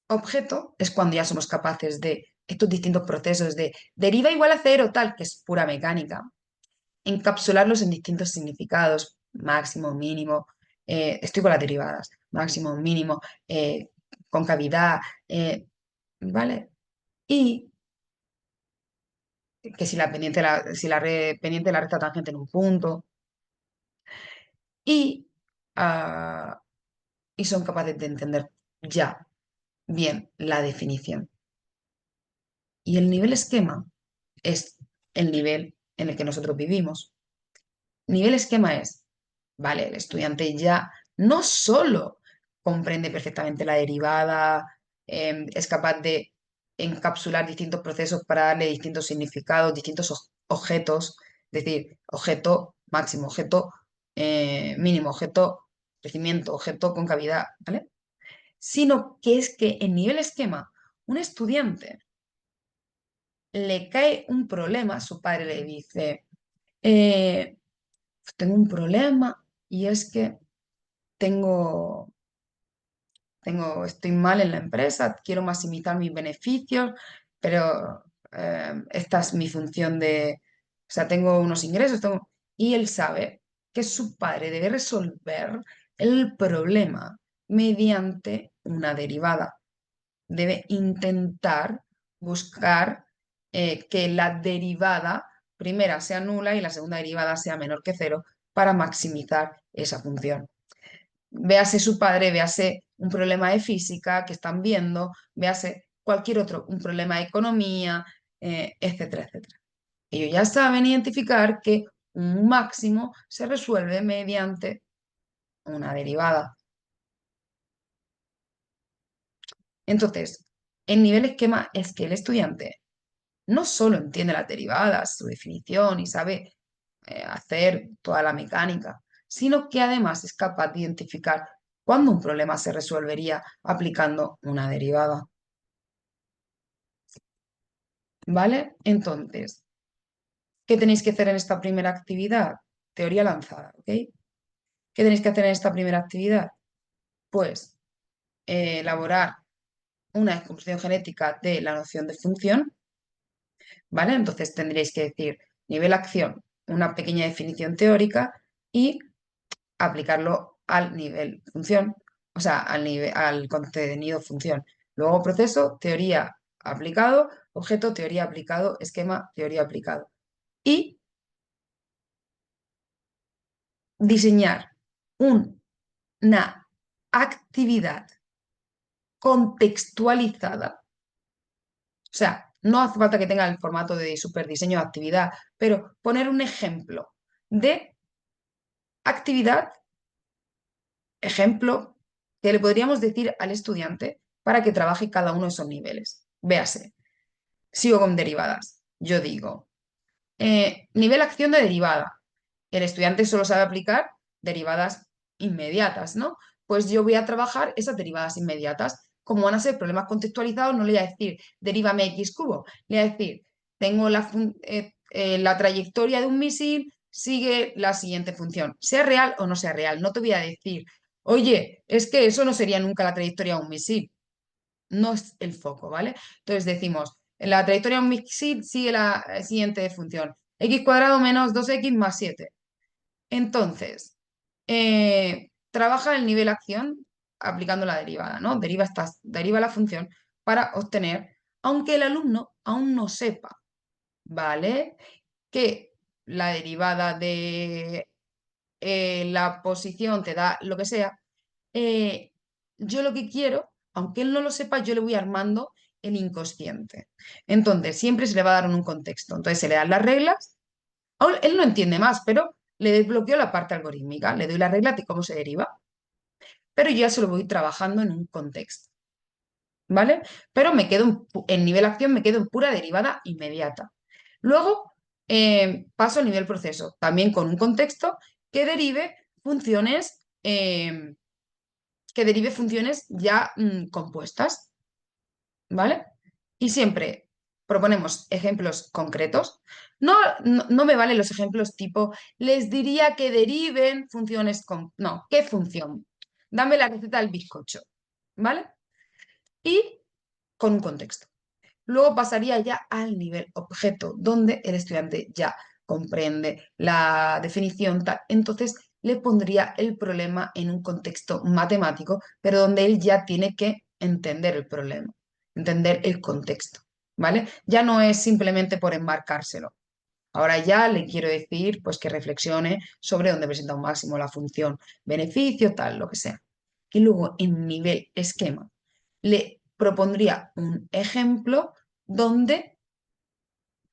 Speaker 1: objeto es cuando ya somos capaces de estos distintos procesos de deriva igual a cero, tal, que es pura mecánica, encapsularlos en distintos significados, máximo, mínimo, estoy con las derivadas, máximo, mínimo, concavidad, ¿vale? Y que si la pendiente de la recta tangente en un punto, y, ah, y son capaces de entender ya bien la definición. Y el nivel esquema es el nivel en el que nosotros vivimos. Nivel esquema es, vale, el estudiante ya no solo comprende perfectamente la derivada, es capaz de encapsular distintos procesos para darle distintos significados, distintos objetos, es decir, objeto máximo, objeto mínimo, objeto crecimiento, objeto concavidad, ¿vale? Sino que es que en nivel esquema, un estudiante le cae un problema, su padre le dice, eh, tengo un problema y es que tengo, estoy mal en la empresa, quiero maximizar mis beneficios, pero esta es mi función o sea, tengo unos ingresos, y él sabe que su padre debe resolver el problema mediante una derivada. Debe intentar buscar que la derivada primera sea nula y la segunda derivada sea menor que cero para maximizar esa función. Véase su padre, véase un problema de física que están viendo, véase cualquier otro, un problema de economía, etcétera, etcétera. Ellos ya saben identificar que un máximo se resuelve mediante una derivada. Entonces, el nivel esquema es que el estudiante no solo entiende las derivadas, su definición y sabe hacer toda la mecánica, sino que además es capaz de identificar cuándo un problema se resolvería aplicando una derivada. ¿Vale? Entonces, ¿qué tenéis que hacer en esta primera actividad? Teoría lanzada, ¿ok? ¿Qué tenéis que hacer en esta primera actividad? Pues elaborar una descomposición genética de la noción de función, ¿vale? Entonces tendréis que decir nivel acción, una pequeña definición teórica y aplicarlo al nivel función, o sea, al contenido función. Luego proceso, teoría aplicado, objeto, teoría aplicado, esquema, teoría aplicado. Y diseñar una actividad contextualizada. O sea, no hace falta que tenga el formato de superdiseño de actividad, pero poner un ejemplo de actividad, ejemplo, que le podríamos decir al estudiante para que trabaje cada uno de esos niveles. Véase, sigo con derivadas. Yo digo, nivel acción de derivada. El estudiante solo sabe aplicar derivadas inmediatas, ¿no? Pues yo voy a trabajar esas derivadas inmediatas. Como van a ser problemas contextualizados, no le voy a decir derívame x cubo, le voy a decir, tengo la trayectoria de un misil, sigue la siguiente función, sea real o no sea real. No te voy a decir, oye, es que eso no sería nunca la trayectoria de un misil. No es el foco, ¿vale? Entonces decimos, la trayectoria de un misil sigue la siguiente función, x cuadrado menos 2x más 7. Entonces, trabaja el nivel acción aplicando la derivada, ¿no? Deriva la función para obtener, aunque el alumno aún no sepa, ¿vale? Que la derivada de la posición te da lo que sea. Yo lo que quiero, aunque él no lo sepa, yo le voy armando el inconsciente. Entonces, siempre se le va a dar un contexto. Entonces, se le dan las reglas. Aún él no entiende más, pero le desbloqueo la parte algorítmica, le doy las reglas de cómo se deriva, pero yo ya se lo voy trabajando en un contexto, ¿vale? Pero me quedo en nivel acción, me quedo en pura derivada inmediata. Luego paso al nivel proceso, también con un contexto que derive funciones, ya compuestas, ¿vale? Y siempre proponemos ejemplos concretos. No me valen los ejemplos tipo, les diría que deriven funciones con... No, ¿qué función? Dame la receta del bizcocho, ¿vale? Y con un contexto. Luego pasaría ya al nivel objeto, donde el estudiante ya comprende la definición, entonces le pondría el problema en un contexto matemático, pero donde él ya tiene que entender el problema, entender el contexto, ¿vale? Ya no es simplemente por enmarcárselo. Ahora ya le quiero decir pues que reflexione sobre dónde presenta un máximo la función beneficio, tal, lo que sea. Y luego en nivel esquema le propondría un ejemplo donde,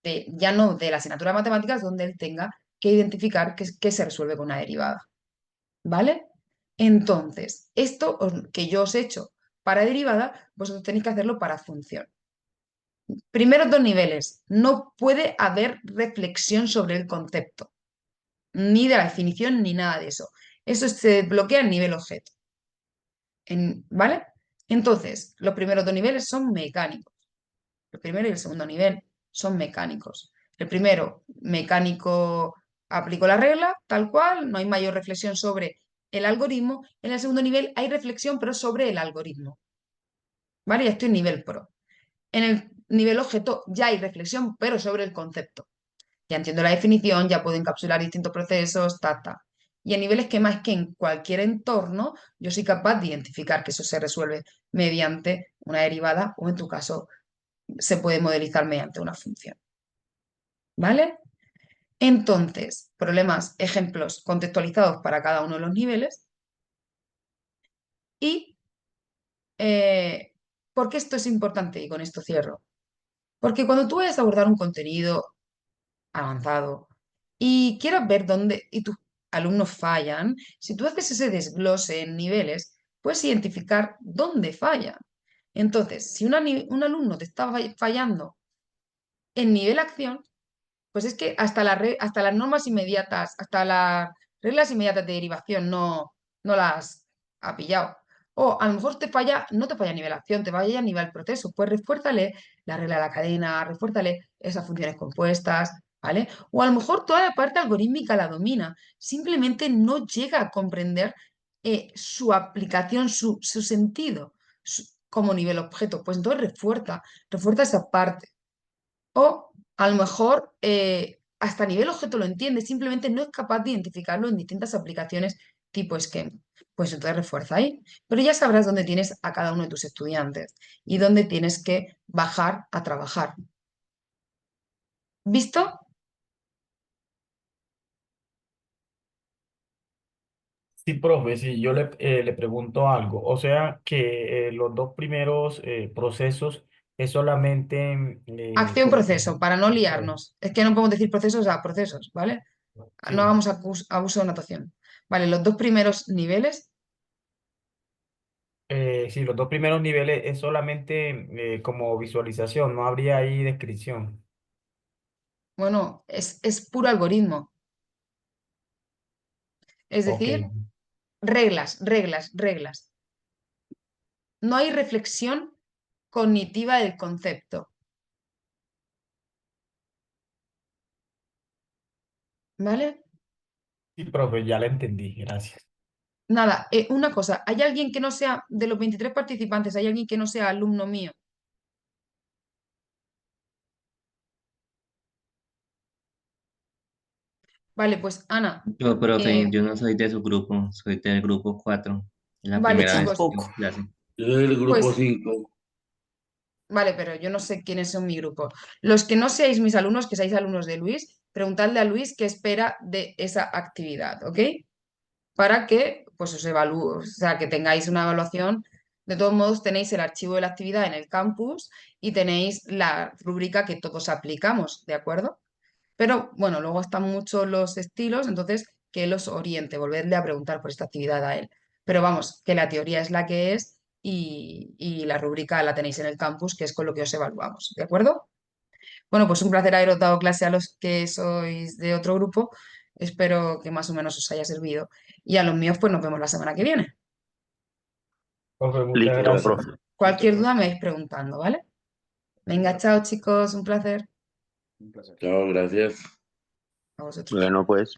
Speaker 1: ya no de la asignatura de matemáticas, donde él tenga que identificar qué se resuelve con una derivada. ¿Vale? Entonces, que yo os he hecho para derivada, vosotros tenéis que hacerlo para función. Primeros dos niveles, no puede haber reflexión sobre el concepto, ni de la definición, ni nada de eso. Eso se desbloquea en nivel objeto. ¿Vale? Entonces, los primeros dos niveles son mecánicos. El primero y el segundo nivel son mecánicos. El primero, mecánico, aplico la regla, tal cual, no hay mayor reflexión sobre el algoritmo. En el segundo nivel hay reflexión, pero sobre el algoritmo. ¿Vale? Ya estoy en nivel pro. En el nivel objeto ya hay reflexión, pero sobre el concepto. Ya entiendo la definición, ya puedo encapsular distintos procesos, ta. Y el nivel esquema es que en cualquier entorno yo soy capaz de identificar que eso se resuelve mediante una derivada o en tu caso se puede modelizar mediante una función. ¿Vale? Entonces, problemas, ejemplos contextualizados para cada uno de los niveles. ¿Y por qué esto es importante? Y con esto cierro. Porque cuando tú vayas a abordar un contenido avanzado y quieras ver dónde y tus alumnos fallan, si tú haces ese desglose en niveles, puedes identificar dónde fallan. Entonces, si un alumno te está fallando en nivel acción, pues es que hasta las normas inmediatas, hasta las reglas inmediatas de derivación no las ha pillado. O a lo mejor no te falla a nivel acción, te falla a nivel proceso. Pues refuérzale la regla de la cadena, refuérzale esas funciones compuestas, ¿vale? O a lo mejor toda la parte algorítmica la domina, simplemente no llega a comprender su aplicación, su sentido como nivel objeto. Pues entonces refuerza esa parte. O a lo mejor hasta a nivel objeto lo entiende, simplemente no es capaz de identificarlo en distintas aplicaciones tipo esquema. Pues entonces refuerza ahí. Pero ya sabrás dónde tienes a cada uno de tus estudiantes y dónde tienes que bajar a trabajar. ¿Visto?
Speaker 5: Sí, profe, si yo le pregunto algo, o sea que los dos primeros procesos es solamente, ¿cómo se
Speaker 1: Acción-proceso,
Speaker 5: llama?
Speaker 1: para no
Speaker 5: Acción.
Speaker 1: liarnos. Es que no podemos decir procesos a procesos, ¿vale? No
Speaker 5: Sí.
Speaker 1: hagamos abuso de notación. Vale, los dos primeros niveles,
Speaker 5: Sí, los dos primeros niveles es solamente como visualización, no habría ahí descripción.
Speaker 1: bueno, es puro algoritmo. Es
Speaker 5: Ok.
Speaker 1: decir, reglas, reglas, reglas. No hay reflexión cognitiva del concepto, ¿vale?
Speaker 5: Sí, profe, ya la entendí, gracias.
Speaker 1: Nada, una cosa, ¿hay alguien que no sea, de los 23 participantes, hay alguien que no sea alumno mío? Vale, pues Ana,
Speaker 3: Yo, profe,
Speaker 1: eh,
Speaker 3: yo no soy de su grupo, soy del grupo 4. Es la
Speaker 1: vale
Speaker 3: primera vez
Speaker 1: chicos,
Speaker 3: que tengo
Speaker 2: Tampoco.
Speaker 3: clase.
Speaker 6: Yo soy del grupo
Speaker 1: pues
Speaker 6: 5.
Speaker 1: vale, pero yo no sé quiénes son mi grupo. Los que no seáis mis alumnos, que seáis alumnos de Luis, preguntadle a Luis qué espera de esa actividad, ¿ok? Para que pues os evalúe, o sea, que tengáis una evaluación. De todos modos, tenéis el archivo de la actividad en el campus y tenéis la rúbrica que todos aplicamos, ¿de acuerdo? Pero bueno, luego están muchos los estilos, entonces que él os oriente, volverle a preguntar por esta actividad a él. Pero vamos, que la teoría es la que es y la rúbrica la tenéis en el campus, que es con lo que os evaluamos, ¿de acuerdo? Bueno, pues un placer haberos dado clase a los que sois de otro grupo. Espero que más o menos os haya servido. Y a los míos, pues nos vemos la semana que viene.
Speaker 5: Profe, muchas
Speaker 6: Listo,
Speaker 5: gracias.
Speaker 6: profe.
Speaker 4: Listo,
Speaker 1: Cualquier
Speaker 4: profe.
Speaker 1: duda me vais preguntando, ¿vale? Venga,
Speaker 4: Bueno,
Speaker 1: chao chicos, un placer
Speaker 4: un placer.
Speaker 6: Chao, gracias.
Speaker 1: a vosotros.
Speaker 6: Bueno, pues.